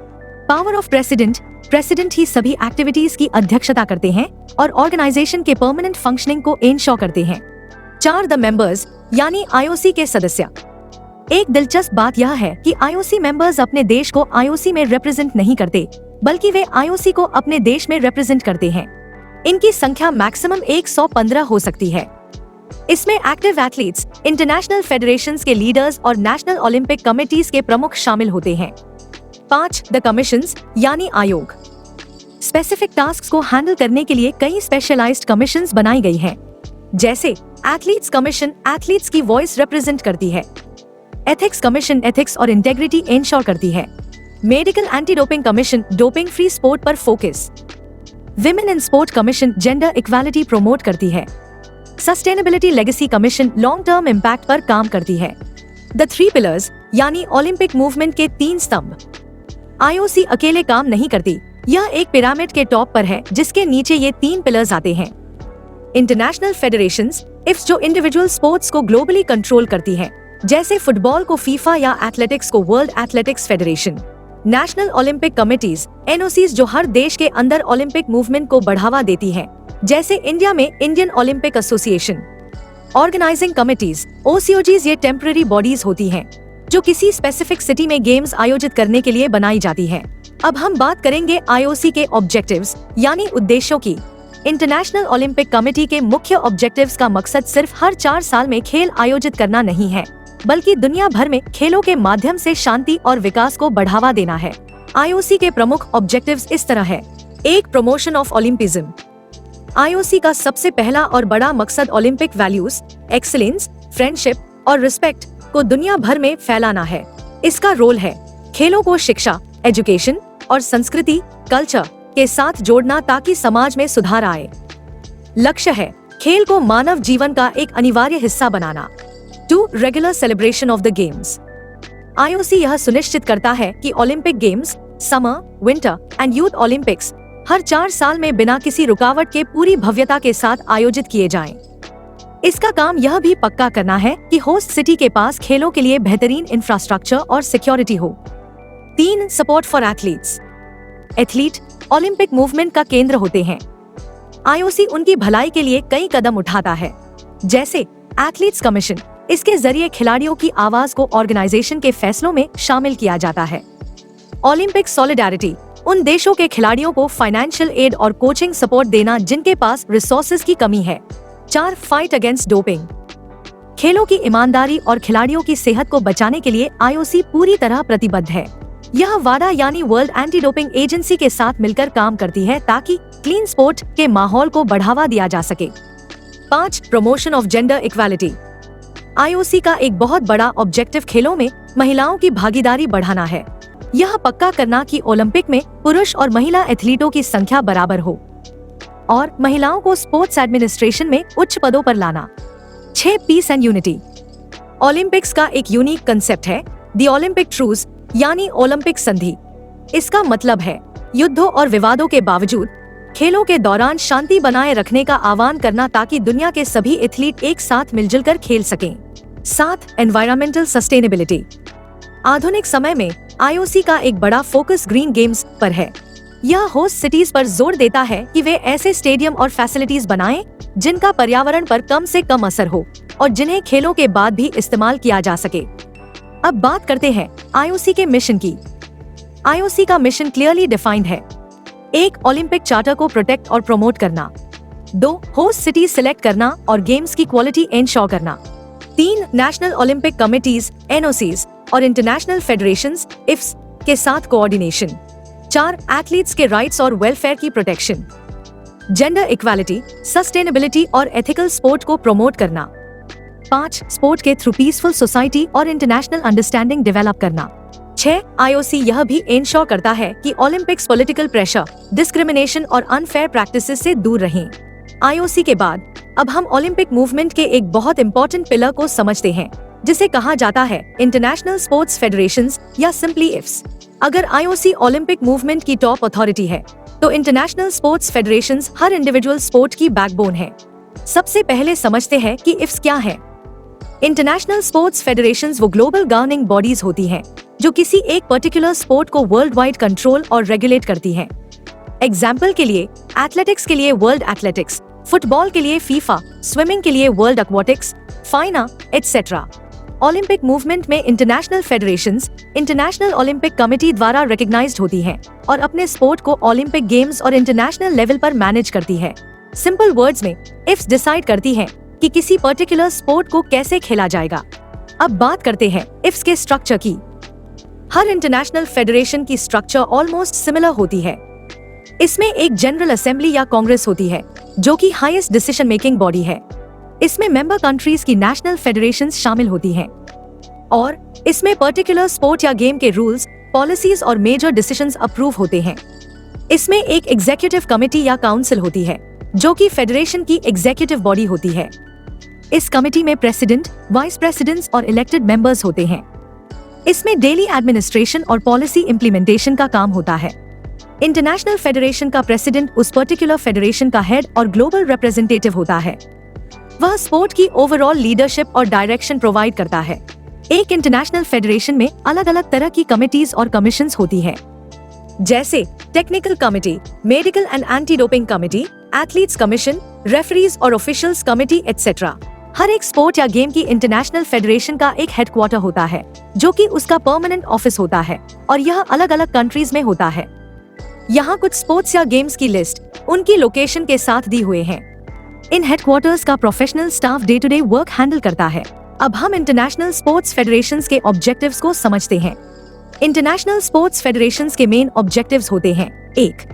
पावर ऑफ प्रेसिडेंट, प्रेसिडेंट ही सभी एक्टिविटीज की अध्यक्षता करते हैं और ऑर्गेनाइजेशन के परमानेंट फंक्शनिंग को इंश्योर करते हैं। 4, द मेंबर्स यानी IOC के सदस्य। एक दिलचस्प बात यह है कि IOC मेंबर्स अपने देश को IOC में रिप्रेजेंट नहीं करते, बल्कि वे IOC को अपने देश में रिप्रेजेंट करते हैं। इनकी संख्या मैक्सिमम 115 हो सकती है। इसमें एक्टिव एथलीट्स, इंटरनेशनल फेडरेशंस के लीडर्स और नेशनल ओलंपिक कमेटीज के प्रमुख शामिल होते हैं। 5, द कमीशंस यानी आयोग। स्पेसिफिक टास्क्स को हैंडल करने के लिए कई स्पेशलाइज्ड कमीशंस बनाई गई हैं, जैसे एथलीट्स कमीशन एथलीट्स की वॉइस रिप्रेजेंट करती है। एथिक्स कमीशन एथिक्स और इंटेग्रिटी इंश्योर करती है। Medical anti doping commission doping free sport पर focus. Women in sport commission gender equality promote करती है। Sustainability legacy commission long term impact पर काम करती है। द 3 पिलर्स यानी ओलंपिक मूवमेंट के 3 स्तंभ। IOC अकेले काम नहीं करती, यह एक पिरामिड के टॉप पर है जिसके नीचे ये 3 पिलर्स आते हैं। इंटरनेशनल फेडरेशंस IFs जो इंडिविजुअल स्पोर्ट्स को ग्लोबली कंट्रोल करती है, जैसे फुटबॉल को फीफा या एथलेटिक्स को world athletics federation. National Olympic committees NOCs जो हर देश के अंदर ओलंपिक मूवमेंट को बढ़ावा देती है, जैसे इंडिया में Indian Olympic Association. Organising committees OCOGs ये टेम्पररी बॉडीज होती हैं जो किसी स्पेसिफिक सिटी में गेम्स आयोजित करने के लिए बनाई जाती है। अब हम बात करेंगे IOC के ऑब्जेक्टिव्स यानी उद्देश्यों की। इंटरनेशनल ओलंपिक कमेटी के मुख्य ऑब्जेक्टिव्स का मकसद सिर्फ हर 4 साल में खेल आयोजित करना नहीं है, बल्कि दुनिया भर में खेलों के माध्यम से शांति और विकास को बढ़ावा देना है। IOC के प्रमुख ऑब्जेक्टिव्स इस तरह है। 1, प्रमोशन ऑफ ओलंपिज्म। IOC का सबसे पहला और बड़ा मकसद ओलंपिक वैल्यूज, एक्सीलेंस, फ्रेंडशिप और रिस्पेक्ट को दुनिया भर में फैलाना है। इसका रोल है खेलों को शिक्षा, एजुकेशन और संस्कृति, कल्चर के साथ जोड़ना ताकि समाज में सुधार आए। लक्ष्य है खेल को मानव जीवन का एक अनिवार्य हिस्सा बनाना। 2. Regular celebration of the games. IOC यह सुनिश्चित करता है कि Olympic games, summer, winter and youth Olympics हर 4 साल में बिना किसी रुकावट के पूरी भव्यता के साथ आयोजित किए जाएं। इसका काम यह भी पक्का करना है कि होस्ट सिटी के पास खेलों के लिए बेहतरीन इंफ्रास्ट्रक्चर और सिक्योरिटी हो। 3. Support for athletes. Athlete Olympic movement का केंद्र होते हैं। IOC उनकी भलाई के लिए कई कदम उठाता है, जैसे एथलीट्स कमीशन। इसके जरिए खिलाड़ियों की आवाज को ऑर्गेनाइजेशन के फैसलों में शामिल किया जाता है। ओलंपिक सॉलिडारिटी, उन देशों के खिलाड़ियों को फाइनेंशियल एड और कोचिंग सपोर्ट देना जिनके पास रिसोर्सेज की कमी है। 4. Fight against doping. खेलों की ईमानदारी और खिलाड़ियों की सेहत को बचाने के लिए IOC पूरी तरह प्रतिबद्ध है। यह वाडा यानी वर्ल्ड एंटी डोपिंग एजेंसी के साथ मिलकर काम करती है ताकि क्लीन स्पोर्ट के माहौल को बढ़ावा दिया जा सके। 5. Promotion of gender equality. IOC का एक बहुत बड़ा ऑब्जेक्टिव खेलों में महिलाओं की भागीदारी बढ़ाना है। यह पक्का करना कि ओलंपिक में पुरुष और महिला एथलीटों की संख्या बराबर हो और महिलाओं को स्पोर्ट्स एडमिनिस्ट्रेशन में उच्च पदों पर लाना। 6. Piece and unity. ओलंपिक्स का एक यूनिक कंसेप्ट है द ओलंपिक ट्रूज यानी ओलंपिक संधि। इसका मतलब है युद्धों और विवादों के बावजूद खेलों के दौरान शांति बनाए रखने का आह्वान करना ताकि दुनिया के सभी एथलीट एक साथ मिलजुल कर खेल सकें। 7. Environmental sustainability. आधुनिक समय में IOC का एक बड़ा फोकस ग्रीन गेम्स पर है। यह होस्ट सिटीज पर जोर देता है कि वे ऐसे स्टेडियम और फैसिलिटीज बनाएं जिनका पर्यावरण पर कम से कम असर हो और जिन्हें खेलों के बाद भी इस्तेमाल किया जा सके। अब बात करते हैं IOC के मिशन की। IOC का मिशन क्लियरली डिफाइंड है। 1. ओलंपिक चार्टर को प्रोटेक्ट और प्रमोट करना। 2. होस्ट सिटी सिलेक्ट करना और गेम्स की क्वालिटी एंश्योर करना। 3. नेशनल ओलंपिक कमिटीज NOCs और इंटरनेशनल फेडरेशंस IFs के साथ कोऑर्डिनेशन। 4. एथलीट्स के राइट्स और वेलफेयर की प्रोटेक्शन। जेंडर इक्वालिटी, सस्टेनेबिलिटी और एथिकल स्पोर्ट को प्रमोट करना। 5. स्पोर्ट के थ्रू पीसफुल सोसाइटी और इंटरनेशनल अंडरस्टैंडिंग डेवलप करना। 6. IOC यह भी इंश्योर करता है कि ओलंपिक्स पॉलिटिकल प्रेशर, डिस्क्रिमिनेशन और अनफेयर प्रैक्टिसेस से दूर रहें। IOC के बाद अब हम ओलंपिक मूवमेंट के एक बहुत इंपॉर्टेंट पिलर को समझते हैं जिसे कहा जाता है इंटरनेशनल स्पोर्ट्स फेडरेशंस या सिंपली IFs। अगर IOC ओलंपिक मूवमेंट की टॉप अथॉरिटी है तो इंटरनेशनल स्पोर्ट्स फेडरेशंस हर इंडिविजुअल स्पोर्ट की बैकबोन है। सबसे पहले समझते हैं कि IFs क्या है। इंटरनेशनल स्पोर्ट्स फेडरेशंस वो ग्लोबल गवर्निंग बॉडीज होती हैं जो किसी एक पर्टिकुलर स्पोर्ट को वर्ल्ड वाइड कंट्रोल और रेगुलेट करती हैं। एग्जाम्पल के लिए एथलेटिक्स के लिए वर्ल्ड एथलेटिक्स, फुटबॉल के लिए फीफा, स्विमिंग के लिए World Aquatics, FINA etcetera. Olympic movement में international federations International Olympic Committee द्वारा रिकॉग्नाइज्ड होती हैं और अपने स्पोर्ट को ओलंपिक गेम्स और इंटरनेशनल लेवल पर मैनेज करती है। सिंपल वर्ड्स में IFs डिसाइड करती हैं कि किसी पर्टिकुलर स्पोर्ट को कैसे खेला जाएगा। अब बात करते हैं IFs के स्ट्रक्चर की। हर इंटरनेशनल फेडरेशन की स्ट्रक्चर ऑलमोस्ट सिमिलर होती है। इसमें एक जनरल असेंबली या कांग्रेस होती है जो कि हाईएस्ट डिसीजन मेकिंग बॉडी है। इसमें मेंबर कंट्रीज की नेशनल फेडरेशंस शामिल होती हैं और इसमें पर्टिकुलर स्पोर्ट या गेम के रूल्स, पॉलिसीज और मेजर डिसीजंस अप्रूव होते हैं। इसमें एक एग्जीक्यूटिव कमेटी या काउंसिल होती है जो कि फेडरेशन की एग्जीक्यूटिव बॉडी होती है। इस कमेटी में प्रेसिडेंट, वाइस प्रेसिडेंट्स और इलेक्टेड मेंबर्स होते हैं। इसमें डेली एडमिनिस्ट्रेशन और पॉलिसी इम्प्लीमेंटेशन का काम होता है। इंटरनेशनल फेडरेशन का प्रेसिडेंट उस पर्टिकुलर फेडरेशन का हेड और ग्लोबल रिप्रेजेंटेटिव होता है। वह स्पोर्ट की ओवरऑल लीडरशिप और डायरेक्शन प्रोवाइड करता है। एक इंटरनेशनल फेडरेशन में अलग अलग तरह की कमिटीज और कमीशंस होती है, जैसे technical committee, medical and anti doping committee, athletes commission, referees और ऑफिशियल्स कमिटी एटसेट्रा। हर एक स्पोर्ट या गेम की इंटरनेशनल फेडरेशन का एक हेडक्वार्टर होता है जो कि उसका परमानेंट ऑफिस होता है और यह अलग अलग कंट्रीज में होता है। यहाँ कुछ स्पोर्ट्स या गेम्स की लिस्ट उनकी लोकेशन के साथ दी हुए हैं। इन हेडक्वार्टर्स का professional staff day to day work handle करता है। अब हम इंटरनेशनल स्पोर्ट्स फेडरेशंस के ऑब्जेक्टिव्स को समझते हैं। इंटरनेशनल स्पोर्ट्स फेडरेशंस के मेन ऑब्जेक्टिव्स होते हैं: 1.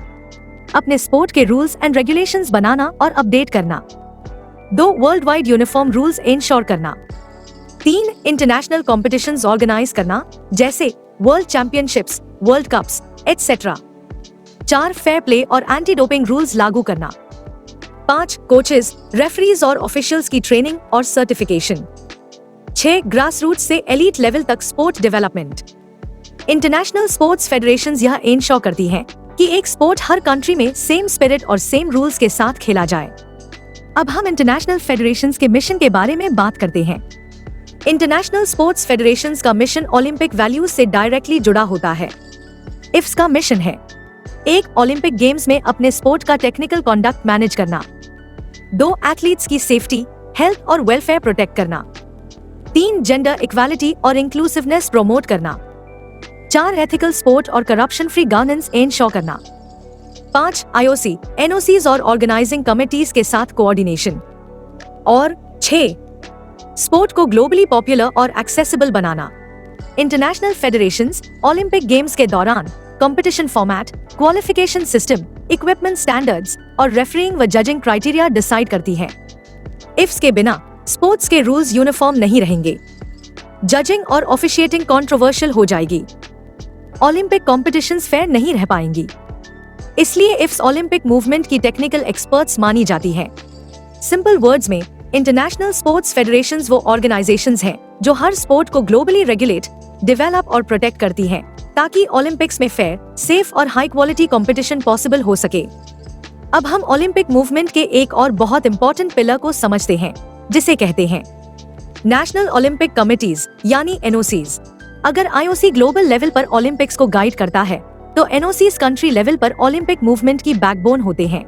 अपने स्पोर्ट के रूल्स एंड रेगुलेशंस बनाना और अपडेट करना। 2. World wide uniform rules ensure करना। 3 इंटरनेशनल कॉम्पिटिशंस ऑर्गेनाइज करना, जैसे world championships, world cups etcetera. 4 fair play और एंटी डोपिंग रूल्स लागू करना। 5 कोचेस, रेफरीज और ऑफिशियल्स की ट्रेनिंग और सर्टिफिकेशन। 6 ग्रास रूट से एलीट लेवल तक sport development. International sports federations यह इंश्योर करती हैं कि एक स्पोर्ट हर कंट्री में सेम स्पिरिट और सेम रूल्स के साथ खेला जाए। अब हम इंटरनेशनल फेडरेशंस के मिशन के बारे में बात करते हैं। इंटरनेशनल स्पोर्ट्स फेडरेशंस का मिशन ओलंपिक वैल्यूज से डायरेक्टली जुड़ा होता है। इफ्स का मिशन है: 1 ओलंपिक गेम्स में अपने स्पोर्ट का टेक्निकल कंडक्ट मैनेज करना। 2 एथलीट्स की सेफ्टी, हेल्थ और वेलफेयर प्रोटेक्ट करना। 3 जेंडर इक्वालिटी और इंक्लूसिवनेस प्रमोट करना। 4 एथिकल स्पोर्ट और करप्शन फ्री गवर्नेंस इंश्योर करना। 5 आईओसी, एनओसीज और ऑर्गेनाइजिंग कमिटीज के साथ कोऑर्डिनेशन। और 6 स्पोर्ट को ग्लोबली पॉपुलर और एक्सेसिबल बनाना। इंटरनेशनल फेडरेशंस ओलंपिक गेम्स के दौरान competition format, qualification system, equipment standards और रेफरिंग व जजिंग क्राइटेरिया डिसाइड करती है। इफ्स के बिना स्पोर्ट्स के रूल्स यूनिफॉर्म नहीं रहेंगे। जजिंग और ऑफिशिएटिंग कंट्रोवर्शियल हो जाएगी। ओलंपिक कॉम्पिटिशंस फेयर नहीं रह पाएंगी। इसलिए इफ्स ओलंपिक मूवमेंट की टेक्निकल एक्सपर्ट्स मानी जाती है। सिंपल वर्ड्स में, इंटरनेशनल स्पोर्ट्स फेडरेशंस वो ऑर्गेनाइजेशंस हैं जो हर स्पोर्ट को ग्लोबली रेगुलेट, डेवलप और प्रोटेक्ट करती हैं ताकि ओलंपिक्स में फेयर, सेफ और हाई क्वालिटी कंपटीशन पॉसिबल हो सके। अब हम ओलंपिक मूवमेंट के एक और बहुत इंपॉर्टेंट पिलर को समझते हैं, जिसे कहते हैं नेशनल ओलंपिक कमिटीज यानी एनओसीज। अगर आईओसी ग्लोबल लेवल पर ओलंपिक्स को गाइड करता है, तो एनओसीज कंट्री लेवल पर ओलंपिक मूवमेंट की बैकबोन होते हैं।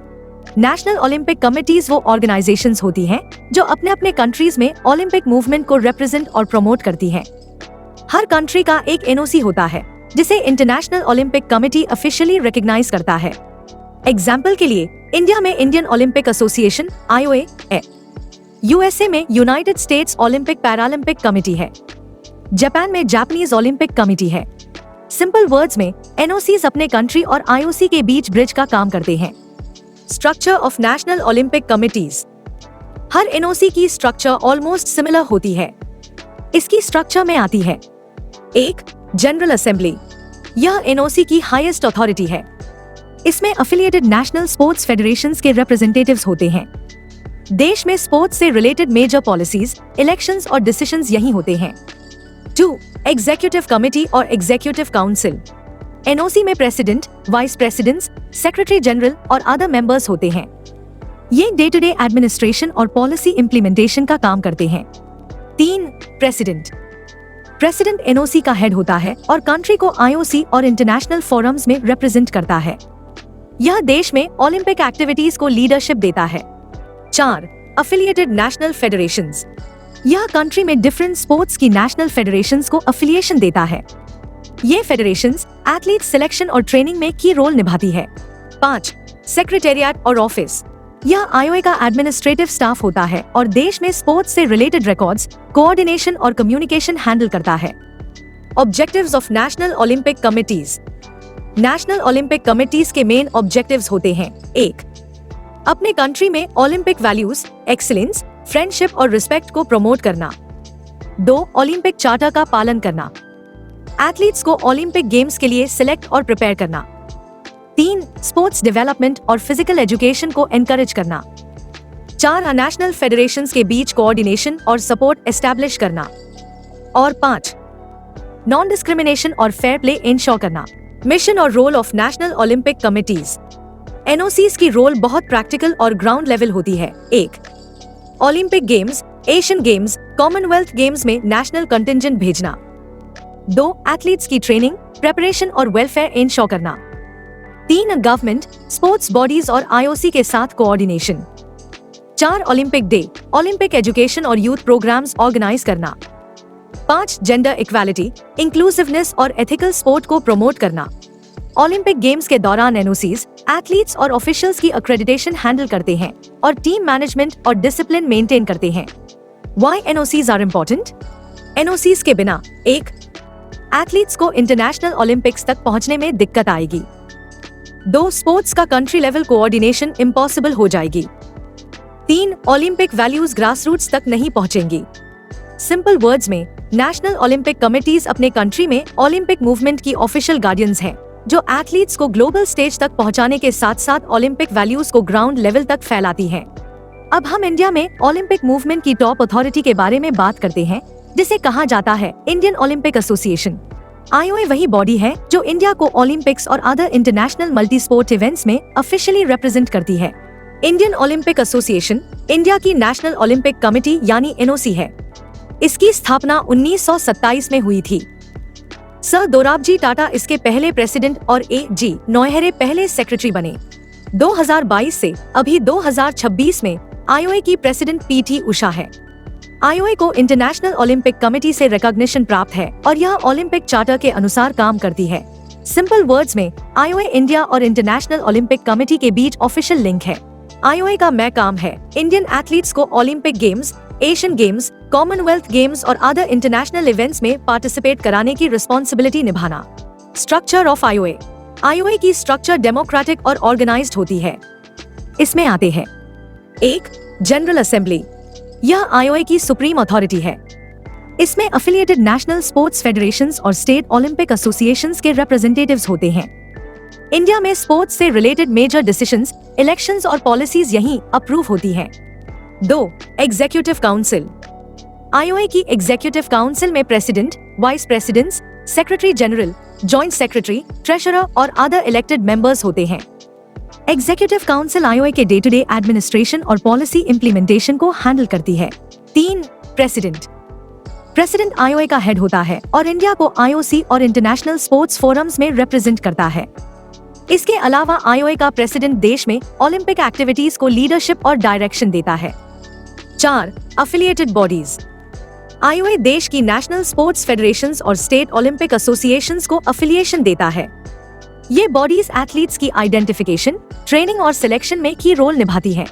नेशनल ओलंपिक कमिटीज वो ऑर्गेनाइजेशंस होती हैं जो अपने अपने कंट्रीज में ओलंपिक मूवमेंट को रिप्रेजेंट और प्रमोट करती हैं। हर कंट्री का एक एनओसी होता है जिसे International Olympic Committee officially recognise करता है। एग्जाम्पल के लिए, इंडिया में इंडियन ओलंपिक एसोसिएशन आईओए है। यूएसए में United States Olympic Paralympic Committee है। जापान में जापानीज ओलंपिक कमेटी है। सिंपल वर्ड्स में, एनओसीज अपने कंट्री और आईओसी के बीच ब्रिज का काम करते हैं। Structure of National Olympic Committees. हर एनओसी की स्ट्रक्चर ऑलमोस्ट सिमिलर होती है। इसकी स्ट्रक्चर में आती है: 1 जनरल असेंबली, यह एनओसी की हाईएस्ट अथॉरिटी है। इसमें अफिलिएटेड नेशनल स्पोर्ट्स फेडरेशंस के रिप्रेजेंटेटिव्स होते हैं। देश में स्पोर्ट्स से रिलेटेड मेजर पॉलिसीज, इलेक्शंस और डिसीजंस यही होते हैं। 2 एग्जीक्यूटिव कमेटी और एग्जीक्यूटिव काउंसिल, एनओसी में president, vice presidents, secretary general और अदर मेंबर्स होते हैं। ये डे टू डे एडमिनिस्ट्रेशन और पॉलिसी इंप्लीमेंटेशन का काम करते हैं। 3 प्रेसिडेंट, प्रेसिडेंट एनओसी का हेड होता है और कंट्री को आईओसी और इंटरनेशनल फोरम्स में रिप्रेजेंट करता है। यह देश में ओलंपिक एक्टिविटीज को लीडरशिप देता है। 4 अफिलिएटेड नेशनल फेडरेशंस, यह कंट्री में डिफरेंट स्पोर्ट्स की नेशनल फेडरेशंस को अफिलिएशन देता है। ये फेडरेशंस एथलीट सिलेक्शन और ट्रेनिंग में की रोल निभाती है। 5 सेक्रेटेरिएट और ऑफिस, यह आईओए का एडमिनिस्ट्रेटिव स्टाफ होता है और देश में स्पोर्ट्स से रिलेटेड रिकॉर्ड्स, कोऑर्डिनेशन और कम्युनिकेशन हैंडल करता है। Objectives of National Olympic committees. National Olympic committees के मेन ऑब्जेक्टिव्स होते हैं: 1 अपने कंट्री में ओलंपिक वैल्यूज, एक्सीलेंस, फ्रेंडशिप और रिस्पेक्ट को प्रमोट करना। 2 ओलंपिक चार्टर का पालन करना। एथलीट्स को ओलंपिक गेम्स के लिए सिलेक्ट और प्रिपेयर करना। 3 स्पोर्ट्स डेवलपमेंट और फिजिकल एजुकेशन को एनकरेज करना। 4 नेशनल फेडरेशंस के बीच कोऑर्डिनेशन और सपोर्ट एस्टैब्लिश करना। और 5 नॉन डिस्क्रिमिनेशन और फेयर प्ले इंश्योर करना। मिशन और role of National Olympic Committees. NOCs की रोल बहुत प्रैक्टिकल और ग्राउंड लेवल होती है। 1 Olympic games, Asian games, Commonwealth games में नेशनल कंटिंजेंट भेजना। 2 एथलीट्स की ट्रेनिंग, प्रेपरेशन और वेलफेयर इंश्योर करना। 3 गवर्नमेंट, स्पोर्ट्स बॉडीज और आईओसी के साथ coordination. 4 Olympic day, Olympic education और यूथ प्रोग्राम्स ऑर्गेनाइज करना। 5 जेंडर इक्वालिटी, इंक्लूसिवनेस और एथिकल स्पोर्ट को प्रमोट करना। ओलंपिक गेम्स के दौरान एनओसीज एथलीट्स और ऑफिशियल्स की एक्रेडिटेशन हैंडल करते हैं और टीम मैनेजमेंट और डिसिप्लिन मेंटेन करते हैं। Why NOCs are important? NOCs के बिना 1 एथलीट्स को इंटरनेशनल ओलंपिक्स तक पहुंचने में दिक्कत आएगी। 2 स्पोर्ट्स का कंट्री लेवल कोऑर्डिनेशन इम्पॉसिबल हो जाएगी। 3 ओलंपिक वैल्यूज ग्रासरूट्स तक नहीं पहुंचेंगी। सिंपल वर्ड्स में नेशनल ओलंपिक कमिटीज अपने कंट्री में ओलंपिक मूवमेंट की ऑफिशियल गार्डियंस हैं, जो एथलीट्स को ग्लोबल स्टेज तक पहुंचाने के साथ साथ ओलंपिक वैल्यूज को ग्राउंड लेवल तक फैलाती हैं। अब हम इंडिया में ओलंपिक मूवमेंट की टॉप अथॉरिटी के बारे में बात करते हैं, जिसे कहा जाता है इंडियन ओलंपिक एसोसिएशन। IOA वही बॉडी है जो इंडिया को ओलंपिक्स और other international multi sport events में ऑफिशियली रिप्रेजेंट करती है। इंडियन ओलंपिक एसोसिएशन इंडिया की नेशनल ओलंपिक कमेटी यानी NOC है। इसकी स्थापना 1927 में हुई थी। सर दोराबजी टाटा इसके पहले प्रेसिडेंट और A.G. नौहरे पहले सेक्रेटरी बने। 2022 से अभी 2026 में IOA की प्रेसिडेंट PT उषा है। IOA को इंटरनेशनल ओलंपिक कमेटी से रिकॉग्निशन प्राप्त है और यह ओलंपिक चार्टर के अनुसार काम करती है। सिंपल वर्ड्स में IOA इंडिया और इंटरनेशनल ओलंपिक कमेटी के बीच ऑफिशियल लिंक है। IOA का मैं काम है इंडियन एथलीट्स को Olympic games, Asian games, Commonwealth games और अदर इंटरनेशनल इवेंट्स में पार्टिसिपेट कराने की रिस्पॉन्सिबिलिटी निभाना। स्ट्रक्चर ऑफ IOA की स्ट्रक्चर डेमोक्रेटिक और ऑर्गेनाइज्ड होती है। इसमें आते हैं 1. General assembly. यह IOA की सुप्रीम अथॉरिटी है। इसमें अफिलिएटेड नेशनल स्पोर्ट्स फेडरेशंस और स्टेट ओलंपिक एसोसिएशंस के रिप्रेजेंटेटिव्स होते हैं। इंडिया में स्पोर्ट्स से रिलेटेड मेजर डिसीजंस, इलेक्शंस और पॉलिसीज यहीं अप्रूव होती हैं। 2. Executive council. IOA की एग्जीक्यूटिव काउंसिल में president, vice presidents, secretary general, joint secretary, treasurer और अदर इलेक्टेड मेंबर्स होते हैं। एग्जीक्यूटिव काउंसिल IOA के डे टू डे एडमिनिस्ट्रेशन और पॉलिसी इम्प्लीमेंटेशन को हैंडल करती है। 3. प्रेसिडेंट IOA का हेड होता है और इंडिया को IOC और इंटरनेशनल स्पोर्ट्स फोरम्स में रिप्रेजेंट करता है। इसके अलावा IOA का प्रेसिडेंट देश में ओलंपिक एक्टिविटीज को लीडरशिप और डायरेक्शन देता है। 4. Affiliated bodies. IOA देश की नेशनल स्पोर्ट्स फेडरेशंस और स्टेट ओलंपिक एसोसिएशंस को अफिलिएशन देता है। ये बॉडीज एथलीट्स की आइडेंटिफिकेशन, ट्रेनिंग और सिलेक्शन में की रोल निभाती हैं।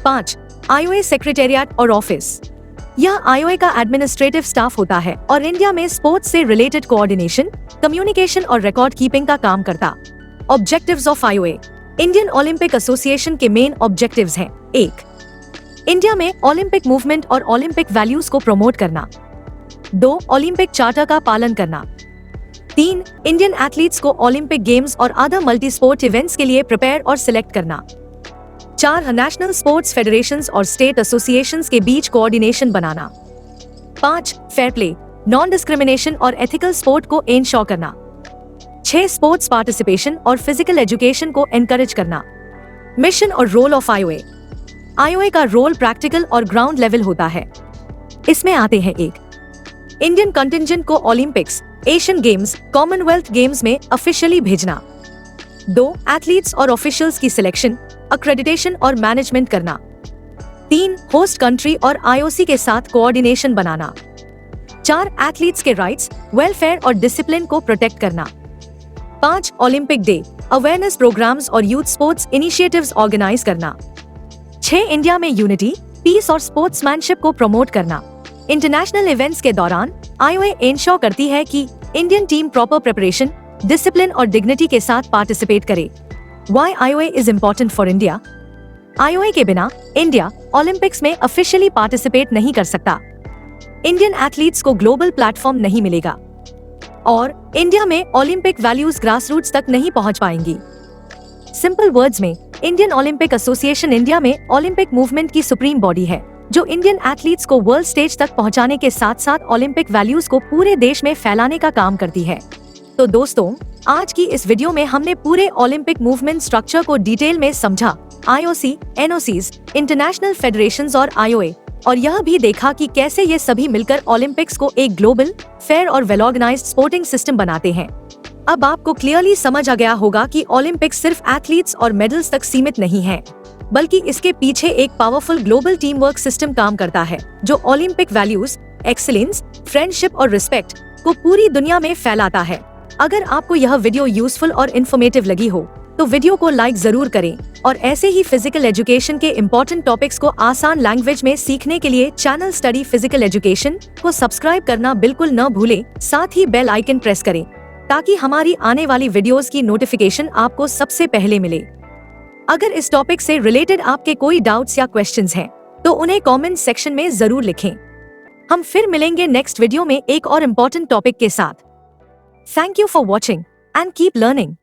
5. IOA सेक्रेटेरिएट और ऑफिस। यह IOA का एडमिनिस्ट्रेटिव स्टाफ होता है और इंडिया में स्पोर्ट्स से रिलेटेड कोऑर्डिनेशन, कम्युनिकेशन और रिकॉर्ड कीपिंग का काम करता। Objectives of IOA। Indian Olympic association के मेन ऑब्जेक्टिव्स हैं। 1. इंडिया में ओलंपिक मूवमेंट और ओलंपिक वैल्यूज को प्रमोट करना। 2. ओलंपिक चार्टर का पालन करना। 3. इंडियन एथलीट्स को ओलंपिक गेम्स और अदर मल्टी स्पोर्ट इवेंट्स के लिए प्रिपेयर और सिलेक्ट करना। 4. नेशनल स्पोर्ट्स फेडरेशंस और स्टेट एसोसिएशंस के बीच कोऑर्डिनेशन बनाना। 5. फेयर प्ले, नॉन डिस्क्रिमिनेशन और एथिकल स्पोर्ट को इंश्योर करना। 6. स्पोर्ट्स पार्टिसिपेशन और फिजिकल एजुकेशन को एनकरेज करना। मिशन और रोल ऑफ IOA का रोल प्रैक्टिकल और ग्राउंड लेवल होता है। इसमें आते हैं 1. इंडियन कंटिंजेंट को Olympics, Asian games, Commonwealth games में ऑफिशियली भेजना। 2. एथलीट्स और ऑफिशियल्स की सिलेक्शन, अक्रेडिटेशन और मैनेजमेंट करना। 3. होस्ट कंट्री और IOC के साथ कोऑर्डिनेशन बनाना। 4. एथलीट्स के राइट्स, वेलफेयर और डिसिप्लिन को प्रोटेक्ट करना। 5. ओलंपिक डे, अवेयरनेस प्रोग्राम्स और यूथ स्पोर्ट्स इनिशिएटिव्स ऑर्गेनाइज करना। 6. इंडिया में यूनिटी, पीस और स्पोर्ट्समैनशिप को प्रमोट करना। इंटरनेशनल इवेंट्स के दौरान IOA इंश्योर करती है कि Indian team proper preparation, discipline और डिग्निटी के साथ पार्टिसिपेट करे। Why IOA is important for India? IOA के बिना इंडिया ओलंपिक्स में ऑफिशियली पार्टिसिपेट नहीं कर सकता। इंडियन एथलीट्स को ग्लोबल प्लेटफॉर्म नहीं मिलेगा और इंडिया में ओलंपिक वैल्यूज ग्रासरूट्स तक नहीं पहुंच पाएंगी। सिंपल वर्ड्स में इंडियन ओलंपिक एसोसिएशन इंडिया में ओलंपिक मूवमेंट की सुप्रीम बॉडी है, जो इंडियन एथलीट्स को वर्ल्ड स्टेज तक पहुंचाने के साथ साथ ओलंपिक वैल्यूज को पूरे देश में फैलाने का काम करती है। तो दोस्तों, आज की इस वीडियो में हमने पूरे ओलंपिक मूवमेंट स्ट्रक्चर को डिटेल में समझा, IOC, NOCs, इंटरनेशनल फेडरेशंस और IOA, और यह भी देखा कि कैसे ये सभी मिलकर ओलंपिक्स को एक ग्लोबल, फेयर और वेल ऑर्गेनाइज्ड स्पोर्टिंग सिस्टम बनाते हैं। अब आपको क्लियरली समझ आ गया होगा कि ओलंपिक्स सिर्फ एथलीट्स और मेडल्स तक सीमित नहीं है, बल्कि इसके पीछे एक powerful global team work system काम करता है, जो ओलंपिक वैल्यूज, एक्सीलेंस, फ्रेंडशिप और रिस्पेक्ट को पूरी दुनिया में फैलाता है। अगर आपको यह वीडियो यूजफुल और इन्फॉर्मेटिव लगी हो तो वीडियो को लाइक जरूर करें और ऐसे ही फिजिकल एजुकेशन के इम्पोर्टेंट टॉपिक्स को आसान लैंग्वेज में सीखने के लिए चैनल स्टडी फिजिकल एजुकेशन को सब्सक्राइब करना बिल्कुल न भूलें। साथ ही बेल आइकन प्रेस करें ताकि हमारी आने वाली वीडियोस की नोटिफिकेशन आपको सबसे पहले मिले। अगर इस टॉपिक से रिलेटेड आपके कोई डाउट्स या क्वेश्चंस हैं तो उन्हें कमेंट सेक्शन में जरूर लिखें। हम फिर मिलेंगे नेक्स्ट वीडियो में एक और इम्पोर्टेंट टॉपिक के साथ। Thank you for watching and keep learning.